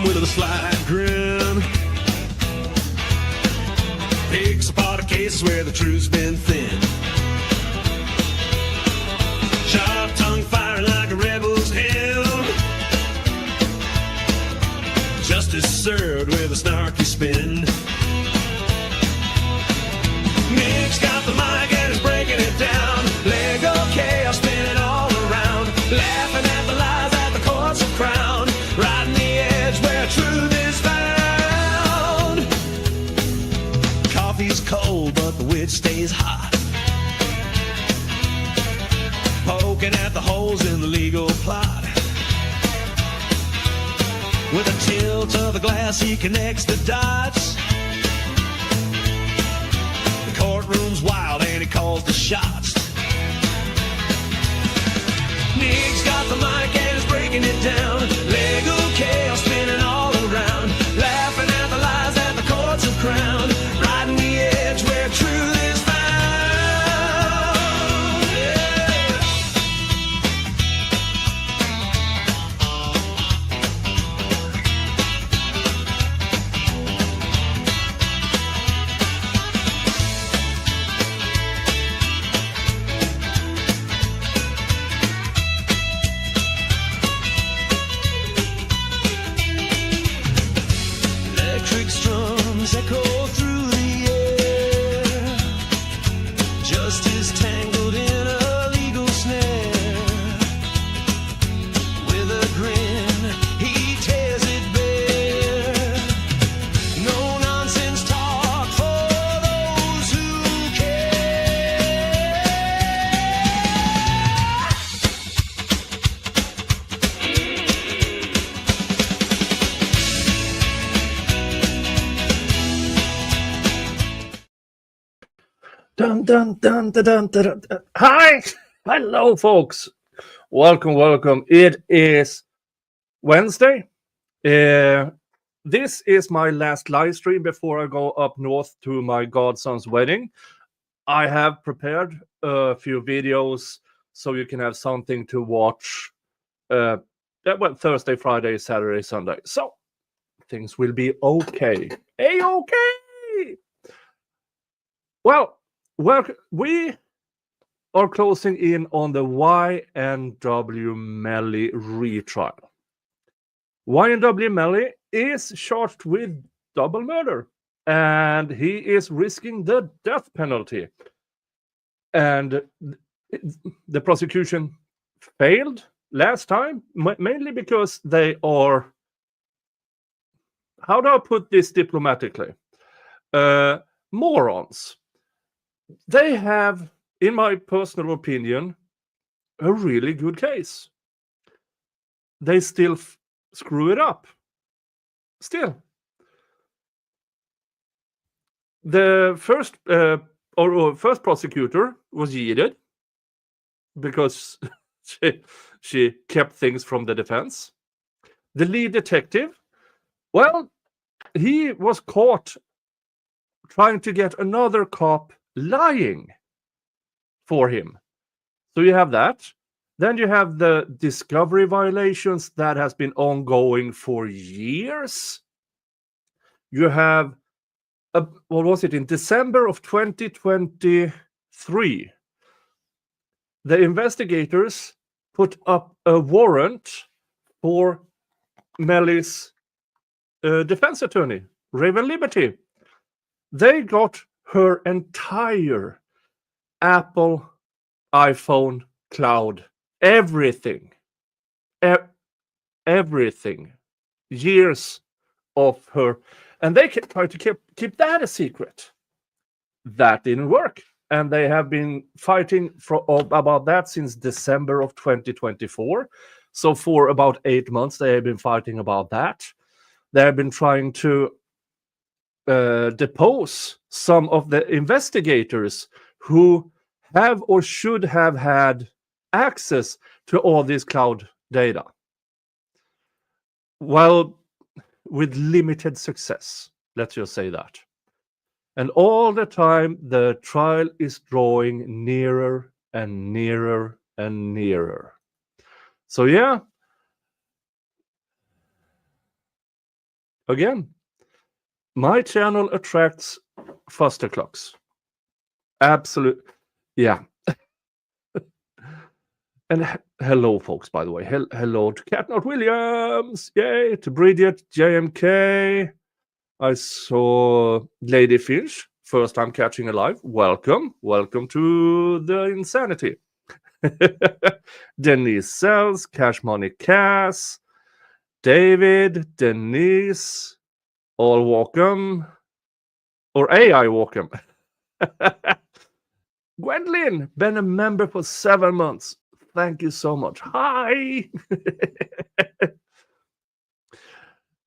with a slight grin. Picks apart a case where the truth's been thin. Sharp tongue firing like a rebel's hell. Justice served with a snarky spin. Nick's got the mic and is breaking it down. Lego chaos spinning all around. Laughing at the lies that the courts have crowned. Riding the edge where truth is found. Coffee's cold but the witch stays hot. Poking at the holes in the legal plot. With a tilt of the glass he connects the dots. The courtroom's wild and he calls the shots. Nick's got the mic and is breaking it down. Lego chaos spinning all around. Laughing at the lies that the courts have crowned. Riding the edge where truth is found. Electric strums echo through the air. Justice tangled in a legal snare. With a grin, he tears it bare. No nonsense talk for those who care. Dun, dun, dun, dun, dun, dun, dun. Hi! Hello, folks. Welcome. It is Wednesday. This is my last live stream before I go up north to my godson's wedding. I have prepared a few videos so you can have something to watch. Thursday, Friday, Saturday, Sunday. So things will be okay. A-okay! Well, we are closing in on the YNW Melly retrial. YNW Melly is charged with double murder, and he is risking the death penalty. And the prosecution failed last time, mainly because they are, how do I put this diplomatically? Morons. They have, in my personal opinion, a really good case. They still screw it up. Still. The first prosecutor was yeeted because she kept things from the defense. The lead detective, well, he was caught trying to get another cop lying for him. So you have that. Then you have the discovery violations that has been ongoing for years. You have, what was it, in December of 2023, the investigators put up a warrant for Melly's defense attorney, Raven Liberty. They got her entire Apple, iPhone, cloud, everything. Everything. Years of her. And they tried to keep that a secret. That didn't work. And they have been fighting about that since December of 2024. So for about 8 months, they have been fighting about that. They have been trying to depose some of the investigators who have or should have had access to all this cloud data. Well, with limited success, let's just say that. And all the time, the trial is drawing nearer and nearer and nearer. So yeah, again, my channel attracts faster clocks. Absolute, yeah. And hello, folks, by the way. Hello to Catnot Williams. Yay. To Bridget, JMK. I saw Lady Finch. First time catching alive. Welcome. Welcome to the insanity. Denise Sells, Cash Money Cass, David, Denise, all welcome. Or AI welcome. Gwendolyn, been a member for 7 months. Thank you so much. Hi.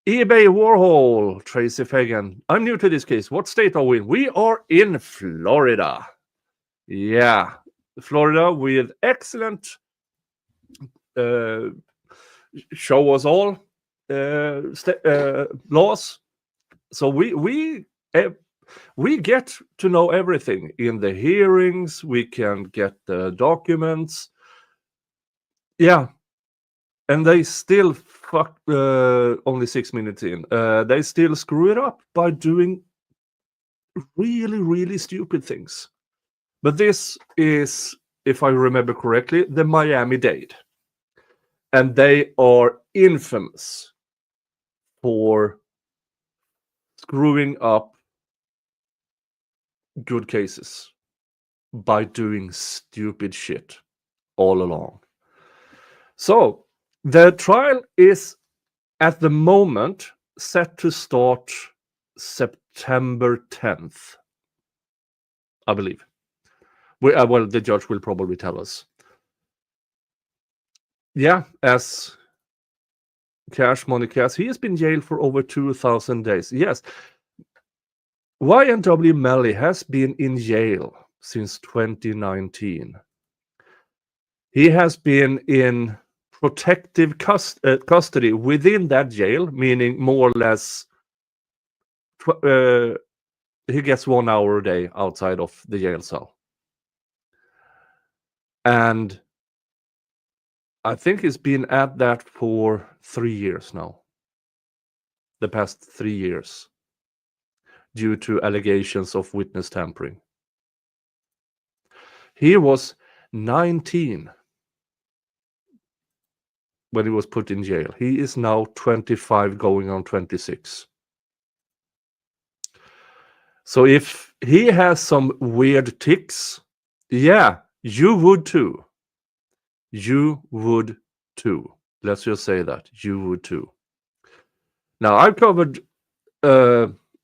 eBay Warhol, Tracy Fagan. I'm new to this case. What state are we in? We are in Florida. Yeah, Florida with excellent show us all laws. So we get to know everything in the hearings. We can get the documents. Yeah, and they still fuck. Only 6 minutes in, they still screw it up by doing really, really stupid things. But this is, if I remember correctly, the Miami-Dade, and they are infamous for screwing up good cases by doing stupid shit all along. So the trial is at the moment set to start September 10th, I believe. Well, the judge will probably tell us. Yeah, as Cash Money Cash, he has been jailed for over 2,000 days. Yes. YNW Melly has been in jail since 2019. He has been in protective custody within that jail, meaning more or less he gets 1 hour a day outside of the jail cell. And I think he's been at that for 3 years now. The past 3 years. Due to allegations of witness tampering. He was 19 when he was put in jail. He is now 25 going on 26. So if he has some weird tics, yeah, you would too. You would too. Let's just say that. You would too. Now, I've covered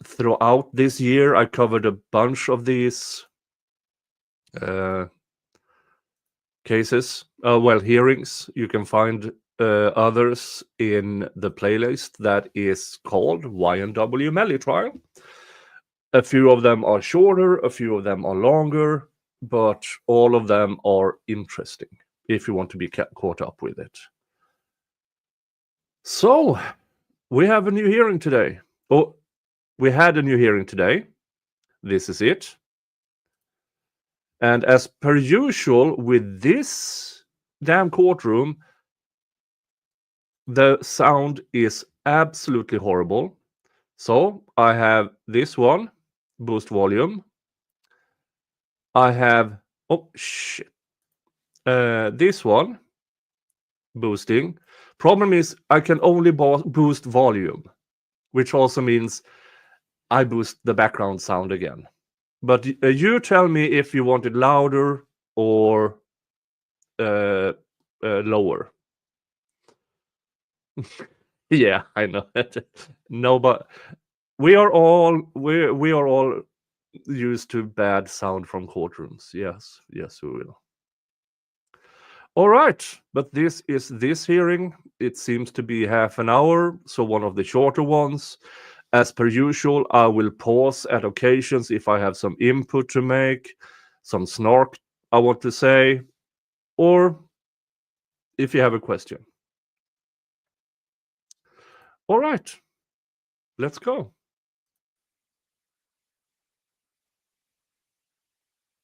throughout this year, I covered a bunch of these cases, hearings. You can find others in the playlist that is called YNW Melly Trial. A few of them are shorter, a few of them are longer, but all of them are interesting if you want to be caught up with it. So, we have a new hearing today. Oh, we had a new hearing today. This is it. And as per usual with this damn courtroom, the sound is absolutely horrible. So I have this one, boost volume. I have, oh shit, this one, boosting. Problem is I can only boost volume, which also means I boost the background sound again. But you tell me if you want it louder or lower. Yeah, I know. No, but we are all used to bad sound from courtrooms. Yes, we will. All right, but this is this hearing. It seems to be half an hour, so one of the shorter ones. As per usual, I will pause at occasions if I have some input to make, some snark I want to say, or if you have a question. All right, let's go.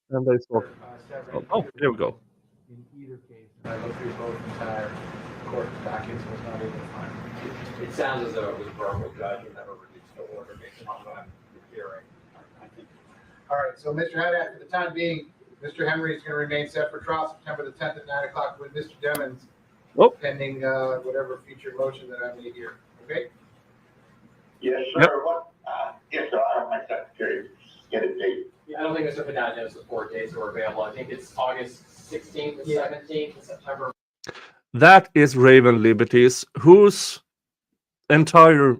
And they start. Oh, there we go. in either case. And I looked through both entire court dockets, was not able to find it. It sounds as though it was a verbal judge who never reduced the order based on the hearing. I think All right, so Mr. Haddad, for the time being, Mr. Henry is going to remain set for trial September the 10th at 9 o'clock with Mr. Demmons, Oh. pending whatever future motion that I may hear. Okay? Yes, sir. Yep. Yes, sir. I have my secretary get a date. Yeah, I don't think Mr. Haddad knows the 4 dates that were available. I think it's August 16th and 17th and September. That is Raven Liberties, whose entire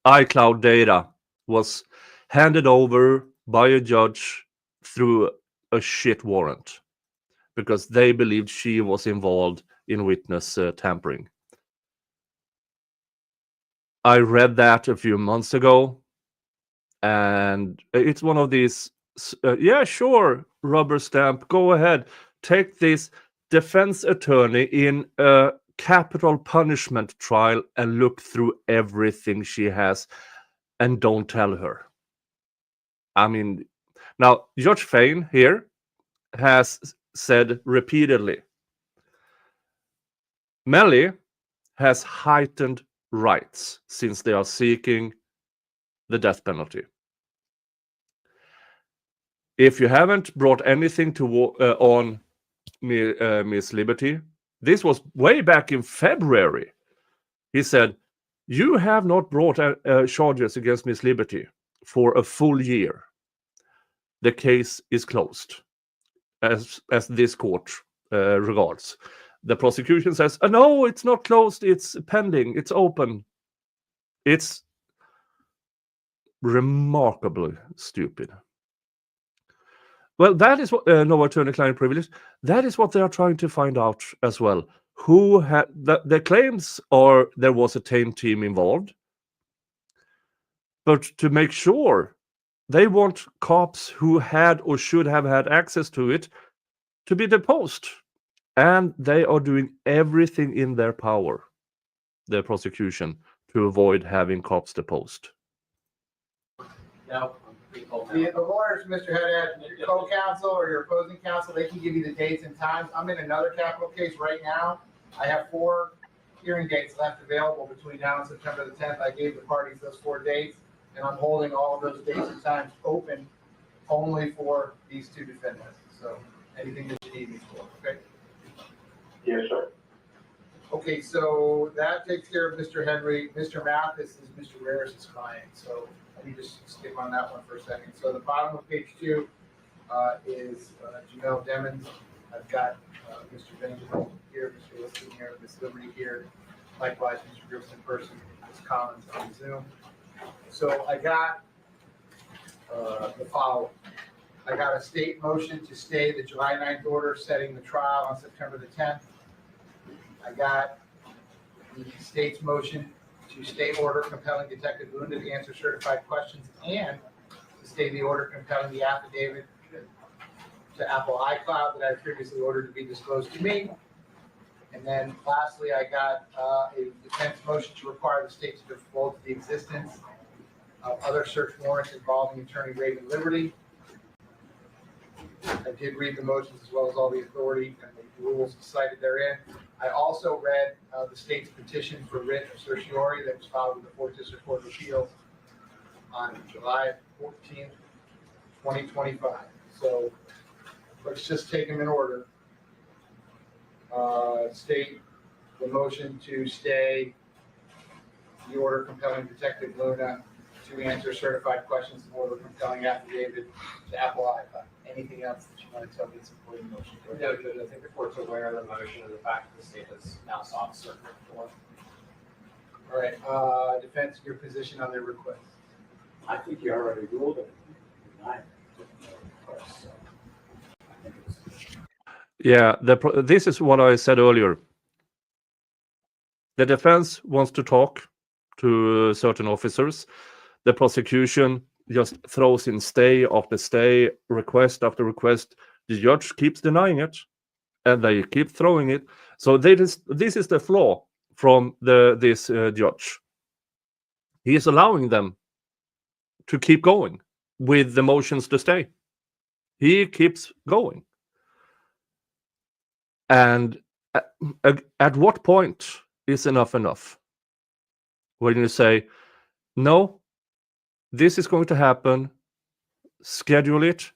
iCloud data was handed over by a judge through a shit warrant because they believed she was involved in witness tampering. I read that a few months ago, and it's one of these, yeah, sure, rubber stamp, go ahead, take this defense attorney in a capital punishment trial and look through everything she has and don't tell her. I mean, now, Judge Fein here has said repeatedly, Melly has heightened rights since they are seeking the death penalty. If you haven't brought anything to on Miss Liberty, this was way back in February. He said, you have not brought charges against Miss Liberty for a full year. The case is closed, as this court regards. The prosecution says, no, it's not closed, it's pending, it's open. It's remarkably stupid. Well, that is what no attorney-client privilege. That is what they are trying to find out as well. Who had the claims are there was a TAME team involved, but to make sure, they want cops who had or should have had access to it to be deposed, and they are doing everything in their power, the prosecution, to avoid having cops deposed. No. The lawyers, Mr. Haddad, your co-counsel or your opposing counsel, they can give you the dates and times. I'm in another capital case right now. I have 4 hearing dates left available between now and September the 10th. I gave the parties those 4 dates, and I'm holding all of those dates and times open only for these 2 defendants. So anything that you need me for, okay? Yes, sir. Okay, so that takes care of Mr. Henry. Mr. Mathis is Mr. Rares' client, so let me just skip on that one for a second. So the bottom of page 2 is Jamel Demmons. I've got Mr. Benjamin here, Mr. Liston here, Ms. Liberty here. Likewise, Mr. Gibson in person, Ms. Collins on Zoom. So I got the following. I got a state motion to stay the July 9th order setting the trial on September the 10th. I got the state's motion to stay order compelling Detective Lunda to answer certified questions and to stay the order compelling the affidavit to Apple iCloud that I previously ordered to be disclosed to me. And then lastly, I got a defense motion to require the state to divulge the existence of other search warrants involving Attorney Raven Liberty. I did read the motions as well as all the authority and the rules cited therein. I also read the state's petition for writ of certiorari that was filed with the 4th District Court of Appeals on July 14th, 2025. So let's just take them in order. State the motion to stay the order compelling Detective Luna to answer certified questions in order compelling affidavit to Apple iCloud. Anything else that you want to tell me is supporting the motion? No, Judge, I think the court's aware of the motion and the fact that the state has now sought circuit court. All right, defense, your position on their request. I think you already ruled it. Yeah, this is what I said earlier. The defense wants to talk to certain officers. The prosecution just throws in stay after stay, request after request. The judge keeps denying it, and they keep throwing it. So this is the flaw from this judge. He is allowing them to keep going with the motions to stay. He keeps going. And at what point is enough enough? When you say, no, this is going to happen, schedule it.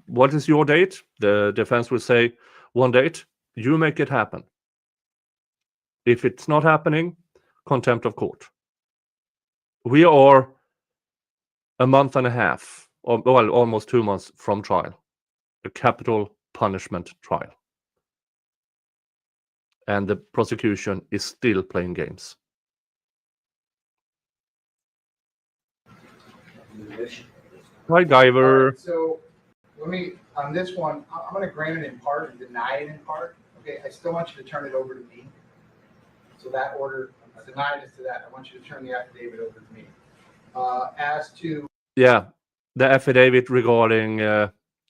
What is your date? The defense will say one date. You make it happen. If it's not happening, contempt of court. We are a month and a half, or well, almost 2 months from trial, a capital punishment trial. And the prosecution is still playing games. Hi, All Guyver. right, so let me, on this one, I'm gonna grant it in part and deny it in part. Okay, I still want you to turn it over to me. So that order, denied as to that, I want you to turn the affidavit over to me. As to, Yeah, the affidavit regarding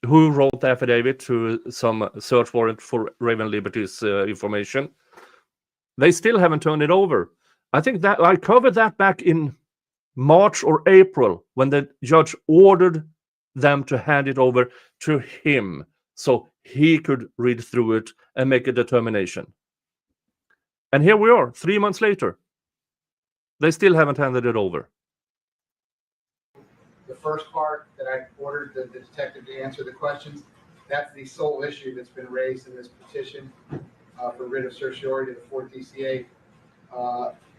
who wrote the affidavit to some search warrant for Raven Liberty's information. They still haven't turned it over. I think that I covered that back in March or April when the judge ordered them to hand it over to him so he could read through it and make a determination. And here we are, 3 months later. They still haven't handed it over. the first part that I ordered the detective to answer the questions, that's the sole issue that's been raised in this petition for writ of certiorari to the 4th DCA.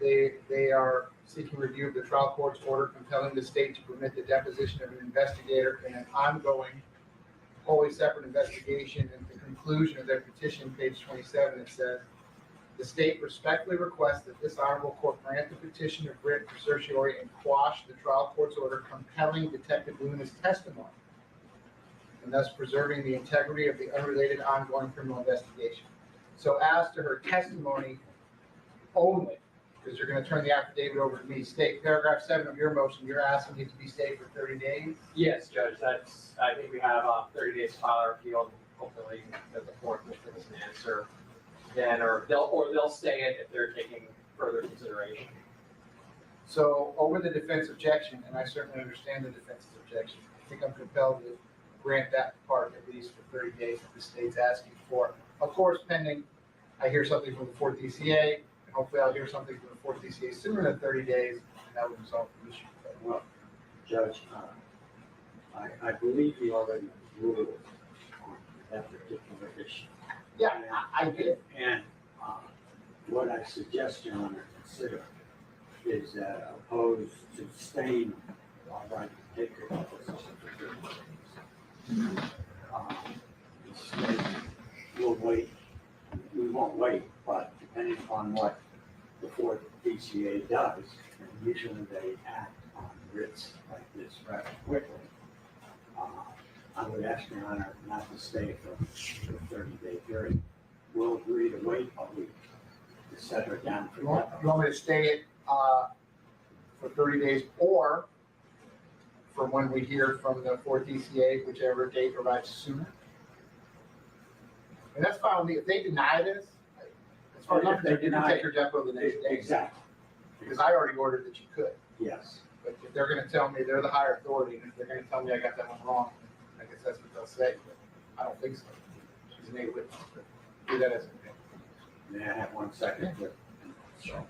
They are seeking review of the trial court's order compelling the state to permit the deposition of an investigator in an ongoing, wholly separate investigation. And the conclusion of their petition, page 27, it says, the state respectfully requests that this honorable court grant the petition of writ for certiorari and quash the trial court's order compelling Detective Luna's testimony, and thus preserving the integrity of the unrelated ongoing criminal investigation. So as to her testimony only, because you're going to turn the affidavit over to me, state paragraph 7 of your motion, you're asking it to be stayed for 30 days? Yes, Judge, I think we have 30 days to file our appeal, and hopefully that the court will give us an answer then, or they'll stay it if they're taking further consideration. So over the defense objection, and I certainly understand the defense's objection, I think I'm compelled to grant that part at least for 30 days that the state's asking for. Of course, pending I hear something from the 4th DCA, and hopefully I'll hear something from the 4th DCA sooner than 30 days, and that would resolve the issue. Well, Judge, I believe you already ruled on that particular issue. Yeah, I did. And what I suggest your Honor consider is that opposed to staying our right to take your position for 30 days. The state will wait. We won't wait, but depending upon what the 4th DCA does, and usually they act on writs like this rather quickly. I would ask your Honor not to stay for the 30-day period. We'll agree to wait a week to set her down for You that. want me to stay it for 30 days, or from when we hear from the 4th DCA, whichever date arrives sooner? And that's fine with me. If they deny this, as far as I'm concerned, you can take your depo the next day. Exactly, Because I already ordered that you could. yes. But if they're gonna tell me they're the higher authority, and if they're gonna tell me I got that one wrong, I guess that's what they'll say, but I don't think so. She's an A witness, but do that as a. May I have 1 second? So,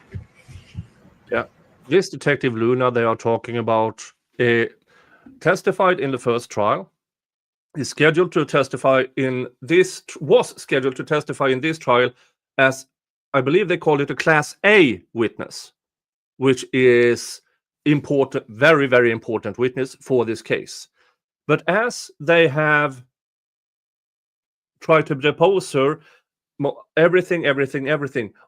This Detective Luna they are talking about testified in the first trial. Is scheduled to testify in this was scheduled to testify in this trial as I believe they call it a Class A witness, which is important, very, very important witness for this case. But as they have tried to depose her, everything,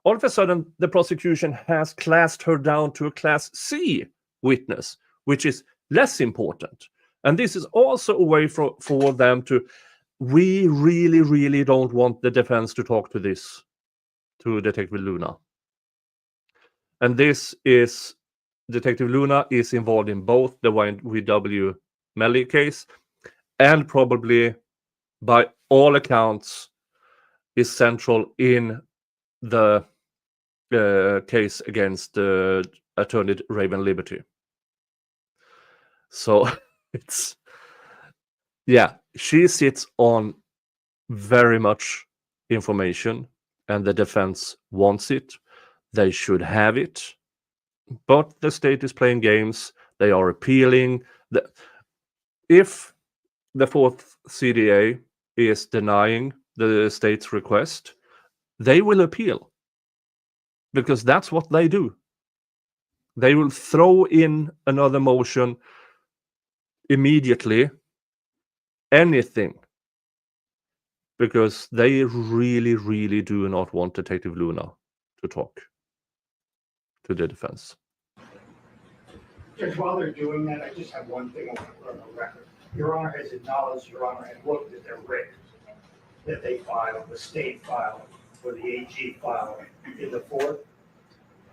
all of a sudden the prosecution has classed her down to a Class C witness, which is less important. And this is also a way for them to, we really, really don't want the defense to talk to Detective Luna. And this is, Detective Luna is involved in both the YNW Melly case and probably, by all accounts, is central in the case against attorney Raven Liberty. So it's, yeah, she sits on very much information and the defense wants it, they should have it. But the state is playing games. They are appealing. If the fourth CDA is denying the state's request, they will appeal, because that's what they do. They will throw in another motion immediately, anything, because they really, really do not want Detective Luna to talk to the defense. Judge, while they're doing that, I just have one thing I want to put on the record. Your Honor has acknowledged, Your Honor had looked at their writ that they filed, the state filed, or the AG filed in the fourth.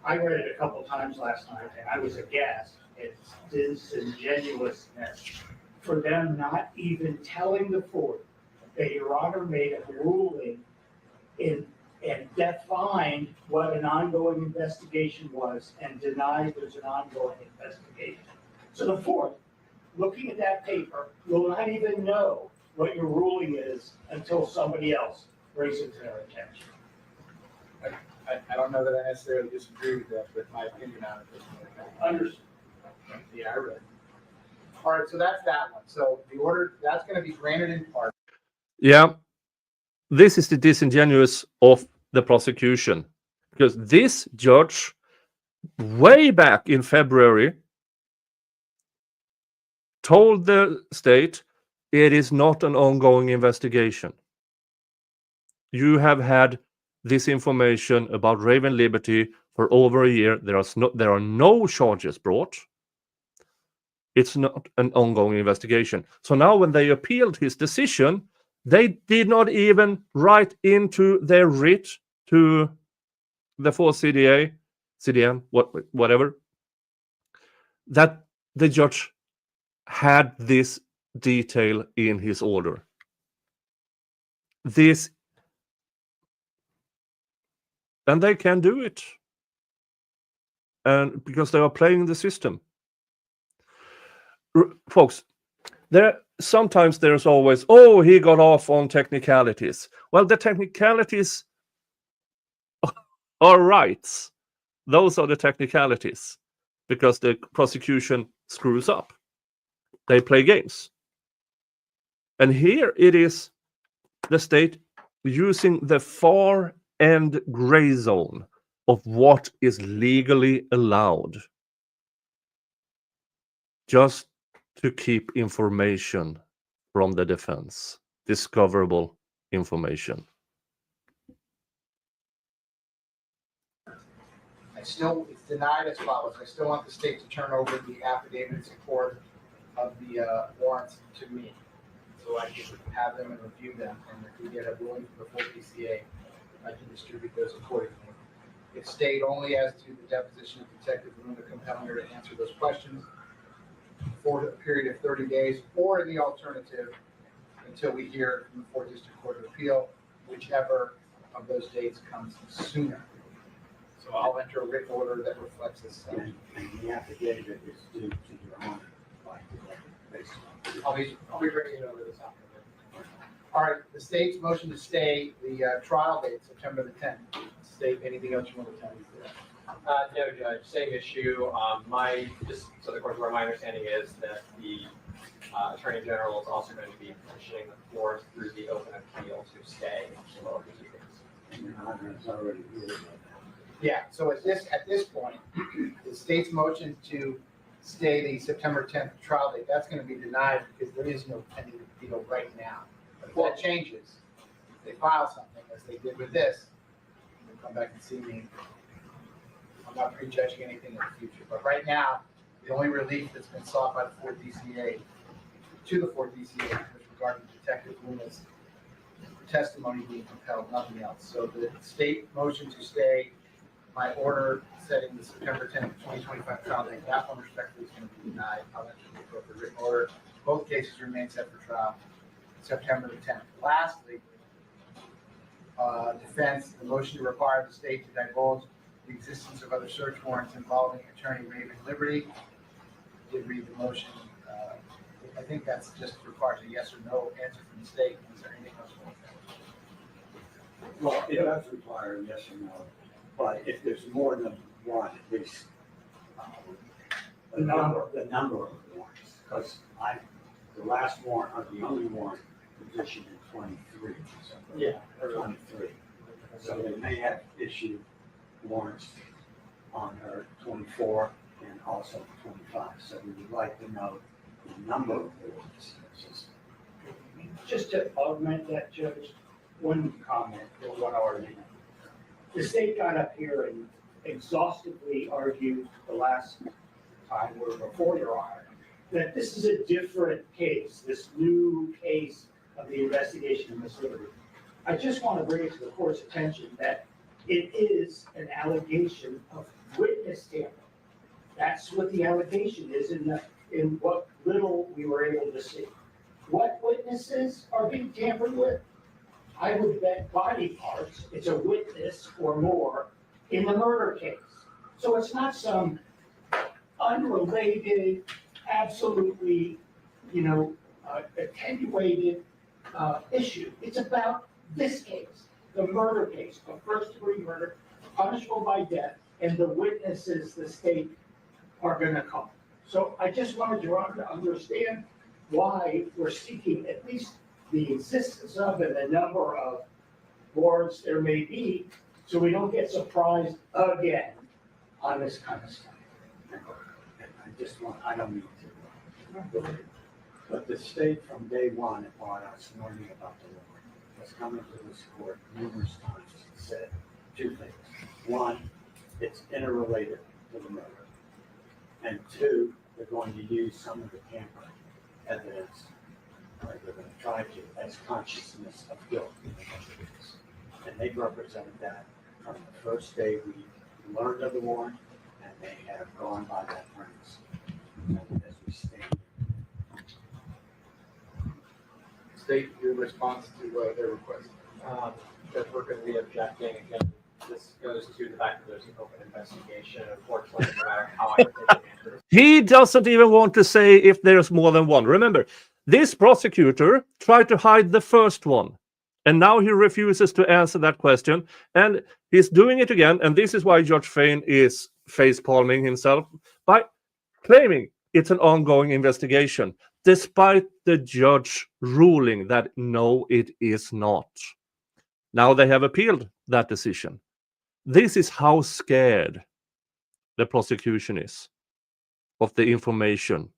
I read it a couple times last night, and I was aghast at disingenuousness for them not even telling the court that Your Honor made a ruling and defined what an ongoing investigation was and denied there's an ongoing investigation. So the fourth, looking at that paper, will not even know what your ruling is until somebody else brings it to their attention. I don't know that I necessarily disagree with that, but my opinion on it is. Understood. Yeah, I read. All right, so that's that one. So the order, that's going to be granted in part. Yeah, this is the disingenuous of the prosecution, because this judge, way back in February, told the state it is not an ongoing investigation. You have had this information about Raven Liberty for over a year. There are no charges brought. It's not an ongoing investigation. So now when they appealed his decision, they did not even write into their writ to the 4 CDN, whatever, that the judge had this detail in his order. And they can do it. And because they are playing the system. Folks, sometimes there's always, oh, he got off on technicalities. Well, the technicalities are rights. Those are the technicalities, because the prosecution screws up. They play games. And here it is the state using the far end gray zone of what is legally allowed, just to keep information from the defense, discoverable information. It's denied as follows. I still want the state to turn over the affidavit in support of the warrants to me, so I can have them and review them, and if we get a ruling from the full PCA, I can distribute those accordingly. It stayed only as to the deposition of Detective Luna, compelling her to answer those questions for a period of 30 days, or the alternative, until we hear from the 4th District Court of Appeal, whichever of those dates comes sooner. So I'll enter a written order that reflects this. And the affidavit is due to Your Honor by today, based on. I'll be bringing it over this afternoon. All right, the state's motion to stay the trial date, September the 10th. State, anything else you want to tell me? No, Judge, same issue. Just so the court's aware, my understanding is that the Attorney General is also going to be petitioning the court through the open appeal to stay the lower proceedings. And Your Honor has already ruled on that. Yeah, so at this point, the state's motion to stay the September 10th trial date, that's going to be denied because there is no pending appeal right now. But if that changes, if they file something, as they did with this, they'll come back and see me. I'm not prejudging anything in the future, but right now, the only relief that's been sought by the 4th DCA, to the 4th DCA, with regard to Detective Luna's testimony being compelled, nothing else. So the state motion to stay my order setting the September 10th, 2025 trial date, that one respectfully is going to be denied. I'll enter the appropriate written order. Both cases remain set for trial September the 10th. Lastly, defense, the motion to require the state to divulge the existence of other search warrants involving attorney Raven Liberty. Did read the motion. I think that's just requires a yes or no answer from the state. Is there anything else? Well, it does require a yes or no, but if there's more than one, at least, the number of warrants, because the last warrant, or the only warrant was issued in 23. Or 23. So they may have issued warrants on her 24 and also 25. So we would like to know the number of warrants. Just to augment that, Judge, one comment or one argument. The state got up here and exhaustively argued the last time we were before Your Honor, that this is a different case, this new case of the investigation of Ms. Liberty. I just want to bring it to the court's attention that it is an allegation of witness tampering. That's what the allegation is in what little we were able to see. What witnesses are being tampered with? I would bet body parts, it's a witness or more in the murder case. So it's not some unrelated, absolutely, attenuated issue. It's about this case, the murder case, a first-degree murder, punishable by death, and the witnesses the state are going to call. So I just wanted Your Honor to understand why we're seeking at least the existence of and the number of warrants there may be, so we don't get surprised again on this kind of stuff. I don't mean to. But the state from day one upon us learning about the warrant has come into this court numerous times and said two things. One, it's interrelated to the murder. And two, they're going to use some of the tampering evidence, or they're going to try to, as consciousness of guilt in the murder case. And they've represented that from the first day we learned of the warrant, and they have gone by that premise. And as we stand. State your response to their request. That we're going to be objecting again. This goes to the fact that there's an open investigation. Unfortunately, no matter how I think the answer is. He doesn't even want to say if there's more than one. Remember, this prosecutor tried to hide the first one, and now he refuses to answer that question, and he's doing it again. And this is why Judge Fein is face-palming himself by claiming it's an ongoing investigation, despite the judge ruling that no, it is not. Now they have appealed that decision. This is how scared the prosecution is of the information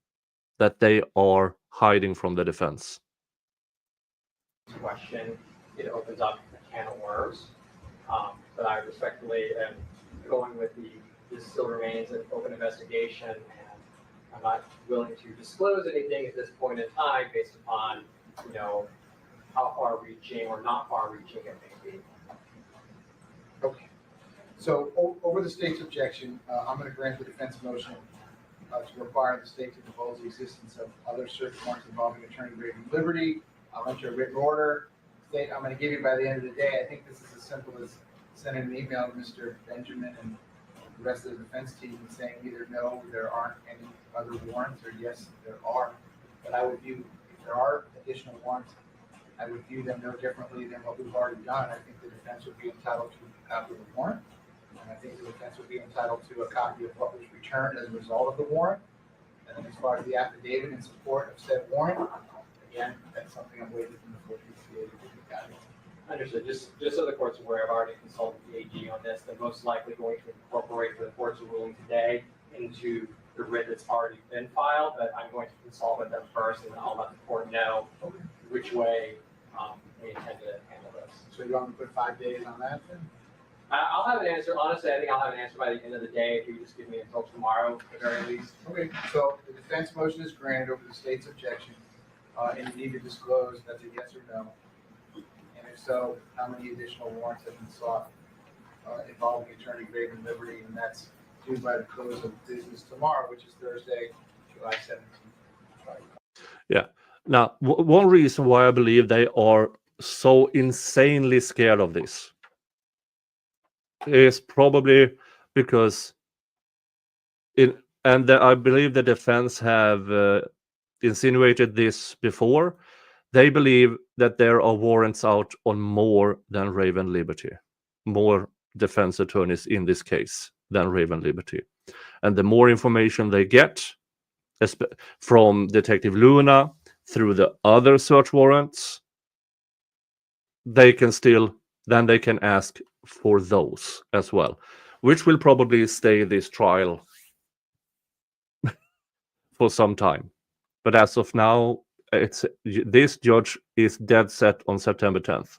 that they are hiding from the defense. Question, it opens up a can of worms. But I respectfully am going with this still remains an open investigation, and I'm not willing to disclose anything at this point in time based upon, how far-reaching or not far-reaching it may be. Okay. So over the state's objection, I'm going to grant the defense motion to require the state to divulge the existence of other search warrants involving Attorney Braden Liberty. I'll enter a written order. State, I'm going to give you by the end of the day. I think this is as simple as sending an email to Mr. Benjamin and the rest of the defense team and saying either no, there aren't any other warrants, or yes, there are. But I would view, if there are additional warrants, I would view them no differently than what we've already done. I think the defense would be entitled to a copy of the warrant. And I think the defense would be entitled to a copy of what was returned as a result of the warrant. And then as far as the affidavit in support of said warrant, again, that's something I'm waiting from the court PCA to get out. Understood. Just so the court's aware, I've already consulted the AG on this. They're most likely going to incorporate the court's ruling today into the writ that's already been filed, but I'm going to consult with them first, and then I'll let the court know which way we intend to handle this. So you want me to put 5 days on that then? I'll have an answer. Honestly, I think I'll have an answer by the end of the day if you just give me until tomorrow at the very least. Okay, so the defense motion is granted over the state's objection, and you need to disclose that's a yes or no. And if so, how many additional warrants have been sought involving Attorney Braden Liberty, and that's due by the close of business tomorrow, which is Thursday, July 17th. Yeah. Now, one reason why I believe they are so insanely scared of this is probably because I believe the defense have insinuated this before, they believe that there are warrants out on more than Raven Liberty, more defense attorneys in this case than Raven Liberty. And the more information they get from Detective Luna through the other search warrants, they can ask for those as well, which will probably stay this trial for some time. But as of now, this judge is dead set on September 10th.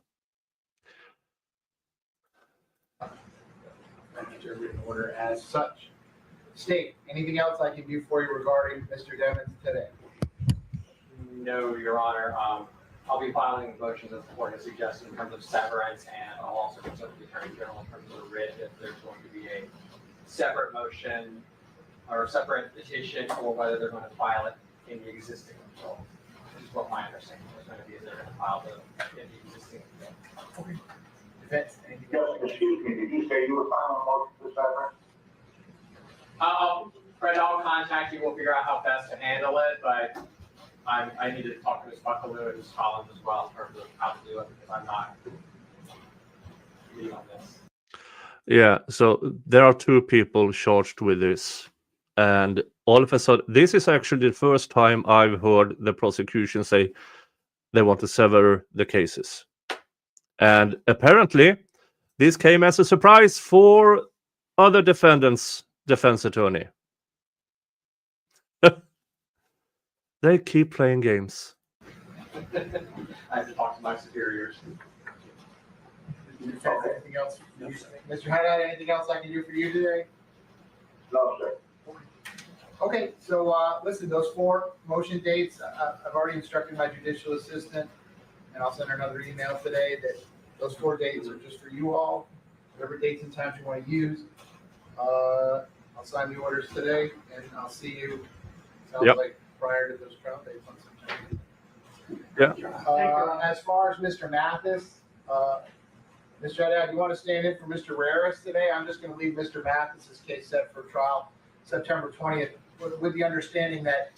In order as such. State, anything else I can do for you regarding Mr. Devens today? No, Your Honor. I'll be filing motions as the court has suggested in terms of severance, and I'll also consult with the Attorney General in terms of the writ if there's going to be a separate motion or a separate petition, or whether they're going to file it in the existing control. Which is what my understanding is going to be, is they're going to file in the existing control. Defense, anything Yes, else? excuse me, did you say you were filing a motion for severance? Fred, I'll contact you. We'll figure out how best to handle it, but I need to talk to Ms. Buckaloo and Ms. Collins as well in terms of how to do it, because I'm not lead on this. Yeah, so there are 2 people charged with this. And all of a sudden, this is actually the first time I've heard the prosecution say they want to sever the cases. And apparently, this came as a surprise for other defendants' defense attorney. They keep playing games. I have to talk to my superiors. Defense, anything else? Mr. Haddad, anything else I can do for you today? No, sir. Okay, so, listen, those 4 motion dates, I've already instructed my judicial assistant, and I'll send her another email today that those 4 dates are just for you all, whatever dates and times you want to use. I'll sign the orders today, and I'll see you, sounds Yep. like prior to those trial dates on September. Yeah. As far as Mr. Mathis, Mr. Haddad, you want to stand in for Mr. Raris today? I'm just going to leave Mr. Mathis's case set for trial September 20th, with the understanding that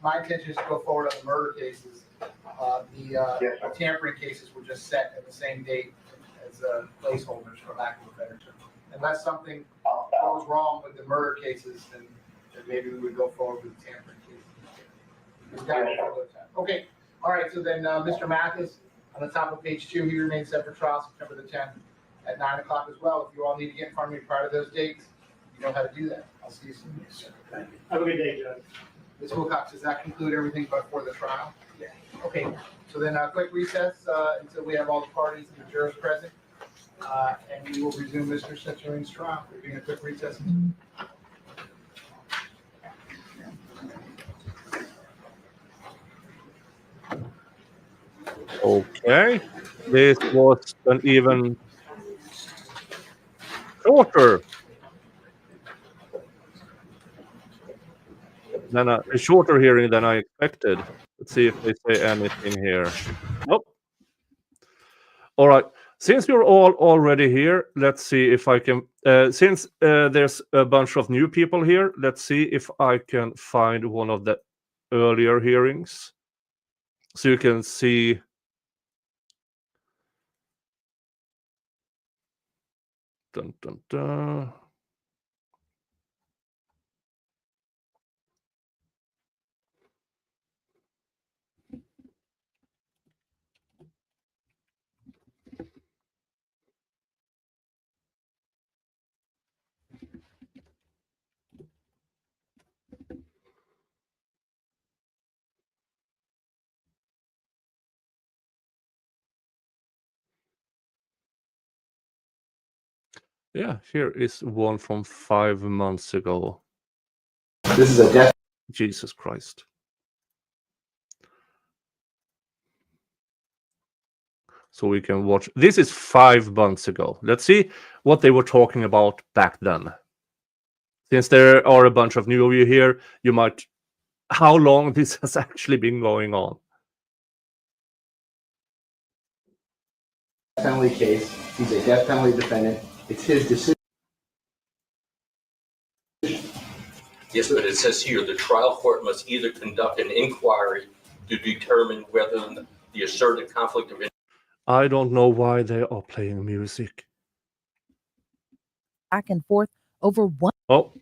my intention is to go forward on the murder cases. The tampering cases were just set at the same date as placeholders, for lack of a better term. Unless something goes wrong with the murder cases, then maybe we would go forward with the tampering cases. We've got it all the time. Okay, all right, so then Mr. Mathis, on the top of page 2, he remains set for trial September the 10th at 9 o'clock as well. If you all need to get in front of me prior to those dates, you know how to do that. I'll see you soon. Thank you. Have a good day, Judge. Ms. Wilcox, does that conclude everything but for the trial? Yeah. Okay, so then a quick recess until we have all the parties and the jurors present. And we will resume Mr. Citroen's trial. We're doing a quick recess. Okay, this was an even shorter than a shorter hearing than I expected. Let's see if they say anything here. Nope. All right. Since you're all already here, let's see if I can. Since there's a bunch of new people here, let's see if I can find one of the earlier hearings, so you can see. Dun, dun, dun. Yeah, here is one from 5 months ago. This is a death. Jesus Christ. So we can watch. This is 5 months ago. Let's see what they were talking about back then. Since there are a bunch of new of you here, you might. How long this has actually been going on. Penalty case. He's a death penalty defendant. It's his decision. Yes, but it says here, the trial court must either conduct an inquiry to determine whether the asserted conflict of interest. I don't know why they are playing music. Back and forth over one. Oh,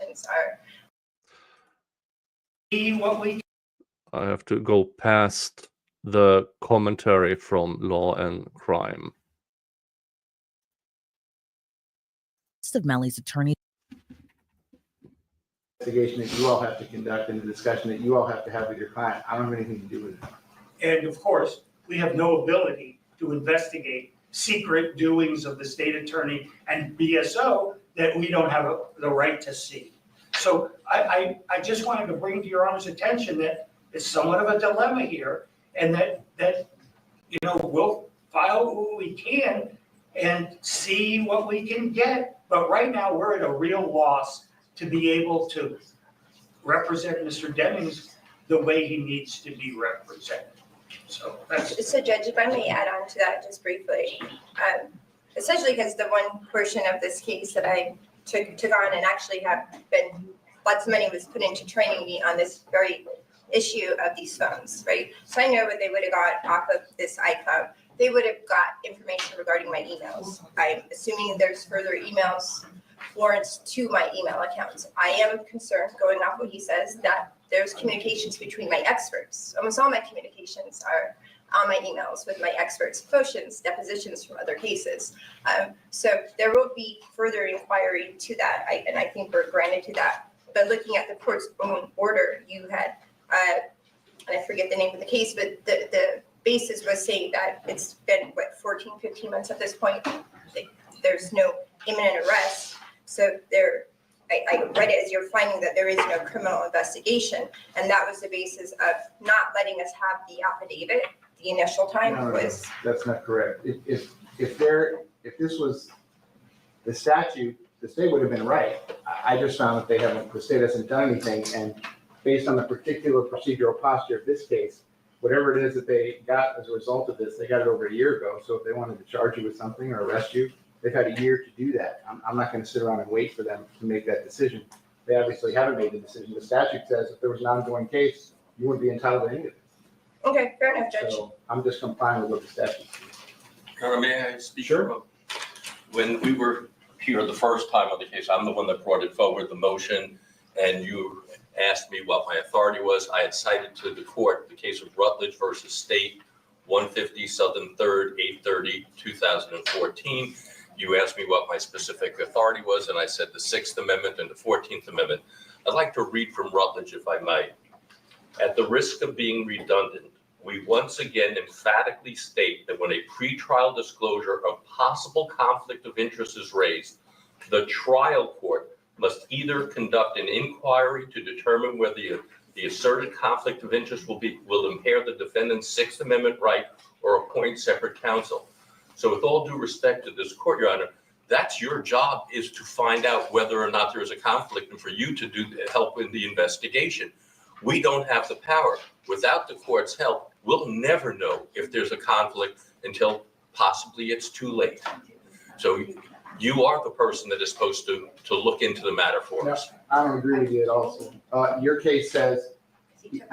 Are What we I have to go past the commentary from Law and Crime. Of Melly's attorney. Investigation that you all have to conduct and the discussion that you all have to have with your client. I don't have anything to do with it. And of course, we have no ability to investigate secret doings of the state attorney and BSO that we don't have the right to see. So I just wanted to bring to your honor's attention that it's somewhat of a dilemma here, and that we'll file what we can and see what we can get. But right now, we're at a real loss to be able to represent Mr. Demings the way he needs to be represented. So that's. So Judge, if I may add on to that just briefly, essentially because the one portion of this case that I took on and actually have been, lots of money was put into training me on this very issue of these phones, right? So I know what they would have got off of this iCloud. They would have got information regarding my emails. I'm assuming there's further emails warrants to my email accounts. I am concerned, going off what he says, that there's communications between my experts. Almost all my communications are on my emails with my experts, motions, depositions from other cases. So there will be further inquiry to that, and I think we're granted to that. But looking at the court's own order, you had, and I forget the name of the case, but the basis was saying that it's been, 14, 15 months at this point. There's no imminent arrest. So I read it as you're finding that there is no criminal investigation. And that was the basis of not letting us have the affidavit. The initial time was. That's not correct. If this was the statute, the state would have been right. I just found that the state hasn't done anything. And based on the particular procedural posture of this case, whatever it is that they got as a result of this, they got it over a year ago. So if they wanted to charge you with something or arrest you, they've had a year to do that. I'm not going to sit around and wait for them to make that decision. They obviously haven't made the decision. The statute says if there was an ongoing case, you wouldn't be entitled to any of it. Okay, fair enough, Judge. So I'm just complying with what the statute says. Colonel, may I speak? Sure. When we were here the first time on the case, I'm the one that brought it forward, the motion, and you asked me what my authority was. I had cited to the court the case of Rutledge versus State, 150 Southern 3rd, 830, 2014. You asked me what my specific authority was, and I said the 6th Amendment and the 14th Amendment. I'd like to read from Rutledge, if I might. At the risk of being redundant, we once again emphatically state that when a pretrial disclosure of possible conflict of interest is raised, the trial court must either conduct an inquiry to determine whether the asserted conflict of interest will impair the defendant's 6th Amendment right or appoint separate counsel. So with all due respect to this court, Your Honor, that's your job, is to find out whether or not there is a conflict and for you to help in the investigation. We don't have the power. Without the court's help, we'll never know if there's a conflict until possibly it's too late. So you are the person that is supposed to look into the matter for us. I don't agree with you at all, sir. Your case says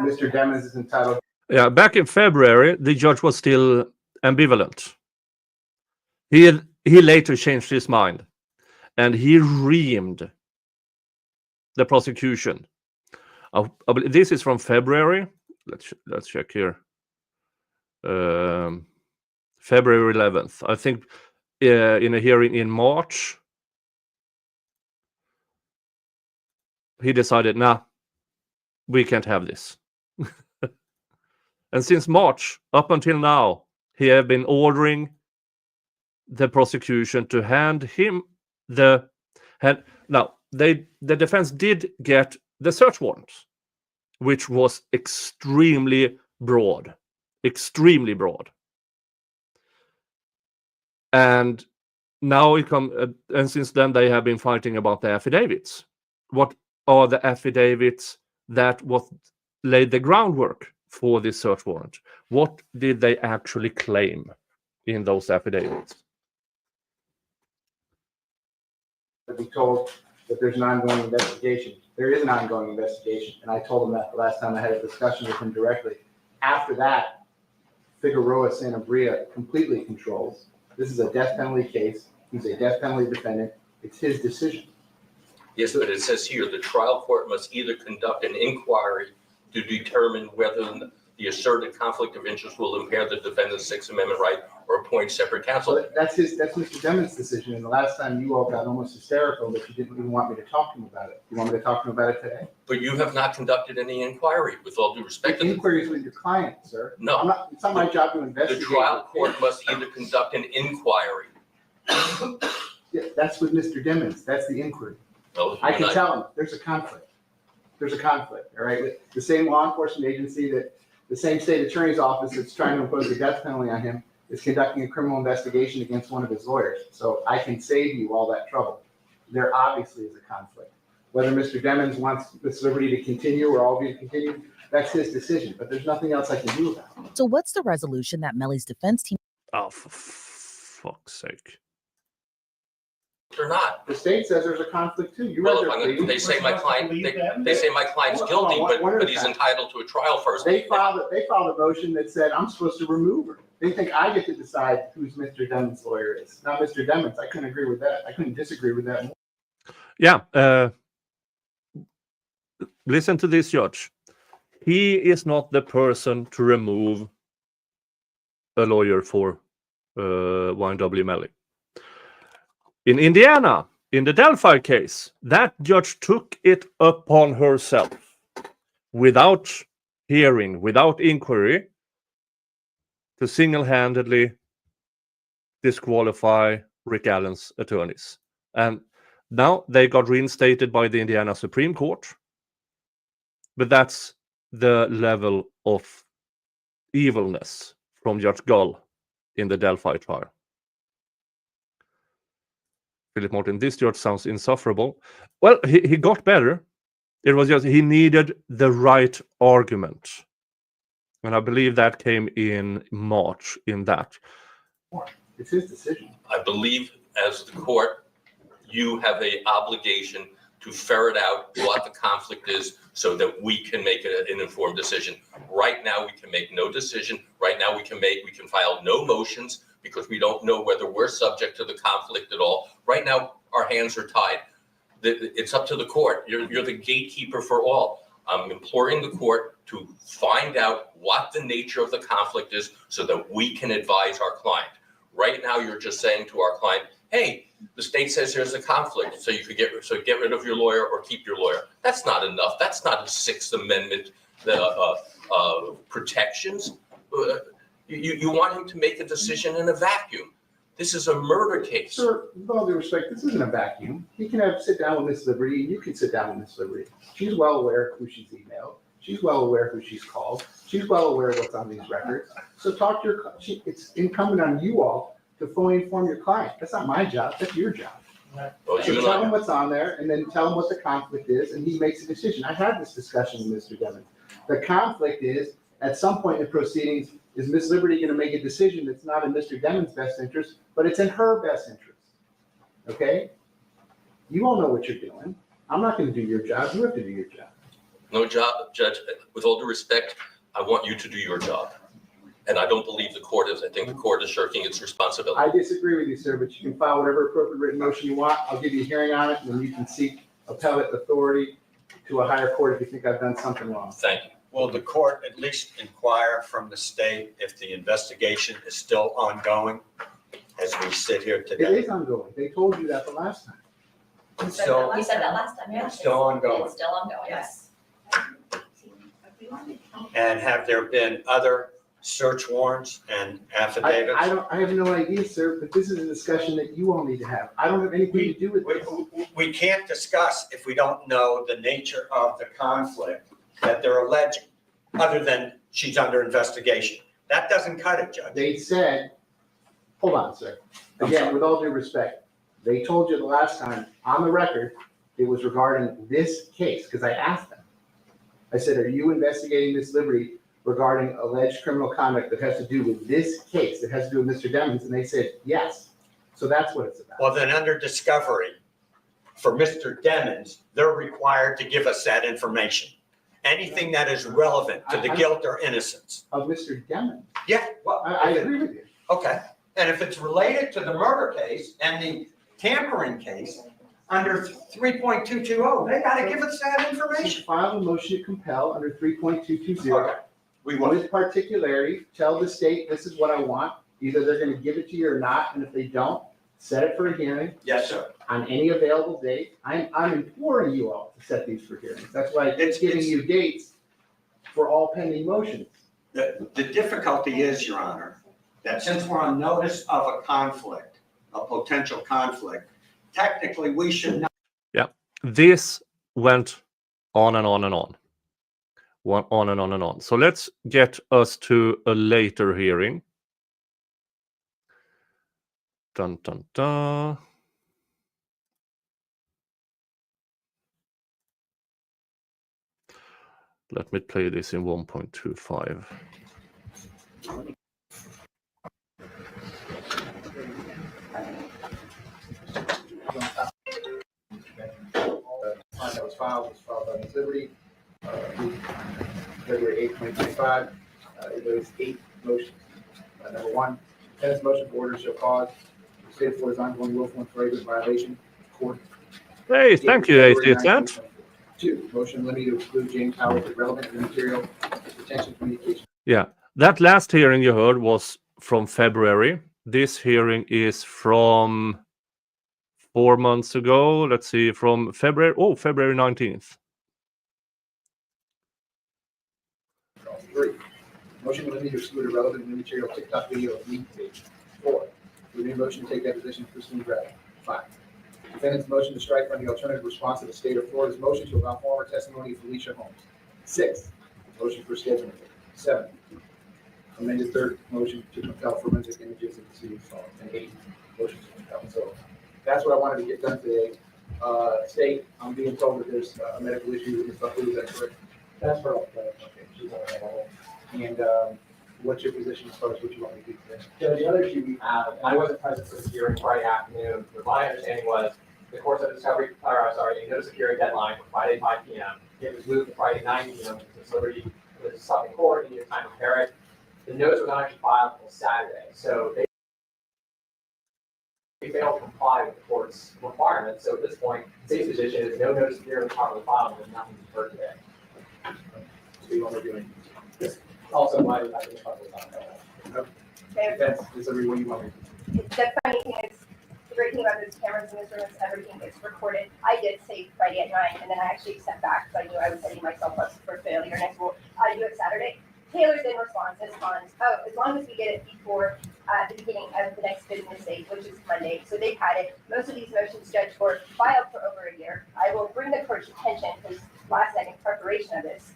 Mr. Demings is entitled. yeah. Back in February, the judge was still ambivalent. He later changed his mind, and he reamed the prosecution. This is from February. Let's check here. February 11th. I think in a hearing in March, he decided, nah, we can't have this. And since March up until now, he have been ordering the prosecution to hand him the hand. Now, the defense did get the search warrant, which was extremely broad. And now and since then they have been fighting about the affidavits. What are the affidavits that laid the groundwork for this search warrant? What did they actually claim in those affidavits? To be told that there's an ongoing investigation. There is an ongoing investigation, and I told him that the last time I had a discussion with him directly. After that, Figueroa Sanabria completely controls. This is a death penalty case. He's a death penalty defendant. It's his decision. Yes, but it says here, the trial court must either conduct an inquiry to determine whether the asserted conflict of interest will impair the defendant's Sixth Amendment right or appoint separate counsel. So that's Mr. Demon's decision, and the last time you all got almost hysterical that you didn't even want me to talk to him about it. You want me to talk to him about it today? But you have not conducted any inquiry, with all due respect. The inquiries with your client, sir. No. It's not my job to The investigate. trial court must either conduct an inquiry. Yeah, that's with Mr. Demons. That's the inquiry. No, I you're can not. tell him, there's a conflict. There's a conflict, all right? The same law enforcement agency the same state attorney's office that's trying to impose a death penalty on him is conducting a criminal investigation against one of his lawyers. So I can save you all that trouble. There obviously is a conflict. Whether Mr. Demons wants this liberty to continue or all of you to continue, that's his decision, but there's nothing else I can do about it. So what's the resolution that Melly's defense team? Oh, for fuck's sake. They're not. The state says there's a conflict too. You read Well, their I'm gonna- pleading. they say my client, they say my client's Hold on, guilty, one at a but he's time. entitled to a trial first. They filed a motion that said I'm supposed to remove her. They think I get to decide who's Mr. Demons' lawyer is, not Mr. Demons. I couldn't agree with that. I couldn't disagree with that more. Yeah. Listen to this, Judge. He is not the person to remove a lawyer for YNW Melly. In Indiana, in the Delphi case, that judge took it upon herself without hearing, without inquiry, to single-handedly disqualify Rick Allen's attorneys. And now they got reinstated by the Indiana Supreme Court. But that's the level of evilness from Judge Gull in the Delphi trial. Philip Martin, this judge sounds insufferable. Well, he got better. It was just he needed the right argument. And I believe that came in March in that. It's his decision. I believe as the court, you have an obligation to ferret out what the conflict is so that we can make an informed decision. Right now, we can make no decision. Right now, we can file no motions because we don't know whether we're subject to the conflict at all. Right now, our hands are tied. It's up to the court. You're the gatekeeper for all. I'm imploring the court to find out what the nature of the conflict is so that we can advise our client. Right now, you're just saying to our client, hey, the state says there's a conflict, so you could get rid of your lawyer or keep your lawyer. That's not enough. That's not a Sixth Amendment protections. You want him to make a decision in a vacuum. This is a murder case. Sir, with all due respect, this isn't a vacuum. He can sit down with Miss Liberty, and you can sit down with Miss Liberty. She's well aware of who she's emailed. She's well aware of who she's called. She's well aware of what's on these records. So talk to your. It's incumbent on you all to fully inform your client. That's not my job. That's your job. Well, So tell him what's on there, and then tell him what the conflict is, and he makes a decision. I had this discussion with Mr. Demons. The conflict is, at some point in the proceedings, is Miss Liberty going to make a decision that's not in Mr. Demons' best interest, but it's in her best interest? Okay? You all know what you're doing. I'm not going to do your job. You have to do your job. No job, Judge. With all due respect, I want you to do your job. And I don't believe the court is. I think the court is shirking its responsibility. I disagree with you, sir, but you can file whatever appropriate written motion you want. I'll give you a hearing on it, and then you can seek appellate authority to a higher court if you think I've done something wrong. Thank you. Will the court at least inquire from the state if the investigation is still ongoing as we sit here It today? is ongoing. They told you that the last time. It's still, We said that last time, yeah. it's still ongoing. It's still ongoing. Yes. And have there been other search warrants and affidavits? I have no idea, sir, but this is a discussion that you all need to have. I don't have anything to do with this. We can't discuss if we don't know the nature of the conflict that they're alleging, other than she's under investigation. That doesn't cut it, Judge. They said, hold on, sir. Again, with all due respect, they told you the last time, on the record, it was regarding this case, because I asked them. I said, are you investigating Miss Liberty regarding alleged criminal conduct that has to do with this case, that has to do with Mr. Demons? And they said, yes. So that's what it's about. Well, then under discovery, For Mr. Demons, they're required to give us that information. Anything that is relevant to the guilt or innocence. Of Mr. Demon. Yeah, well. I agree with you. Okay, and if it's related to the murder case and the tampering case, under 3.220, they gotta give us that information. File a motion to compel under 3.220. Okay, we will. With particularity, tell the state, this is what I want. Either they're gonna give it to you or not, and if they don't, set it for a hearing Yes, sir. on any available date. I'm imploring you all to set these for hearings. That's why it's giving you dates for all pending motions. The difficulty is, Your Honor, that since we're on notice of a conflict, a potential conflict, technically we should not. This went on and on and on. On and on and on. So let's get us to a later hearing. Dun, dun, dun. Let me play this in 1.25. That was filed by Ms. Liberty, February 8th, 2025. There was 8 motions. Number 1, defendant's motion for order to show cause. The state of Florida's ongoing willful and flagrant violation. Court. Hey, thank you, ACSN. 2, motion limited to exclude James Howard with relevant material, detention communication. Yeah, that last hearing you heard was from February. This hearing is from 4 months ago. Let's see, from February 19th. 3, motion limited to exclude irrelevant new material TikTok video of leak page. 4, review motion to take deposition for Christine Brad. 5, defendant's motion to strike from the alternative response of the state of Florida's motion to allow former testimony of Felicia Holmes. 6, motion for scheduling. 7, amended third motion to compel forensic images of the city of Florida. And 8, motion to compel. So that's what I wanted to get done today. State, I'm being told that there's a medical issue with Ms. Buckley. Is that correct? That's correct. Okay, she's on that. And what's your position as far as what you want me to do today? So the other issue we have, I wasn't present for the hearing Friday afternoon, but my understanding was the course of discovery, a notice of hearing deadline for Friday 5 p.m. It was moved to Friday 9 p.m. because Liberty was stuck in court and needed time to prepare it. The notice was not actually filed until Saturday, so they failed to comply with the court's requirements. So at this point, the state's position is no notice of hearing properly filed and nothing to be heard today. So you want me to do anything? Also, why did I think probably not? That's everyone you want me to do. The funny thing is, the great thing about those cameras in this room is everything gets recorded. I did say Friday at 9, and then I actually sent back, so I knew I was setting myself up for failure next week. I do it Saturday. Taylor then responds, oh, as long as we get it before the beginning of the next business day, which is Monday. So they've had it. Most of these motions, Judge Ford, filed for over a year. I will bring the court's attention, because last night in preparation of this,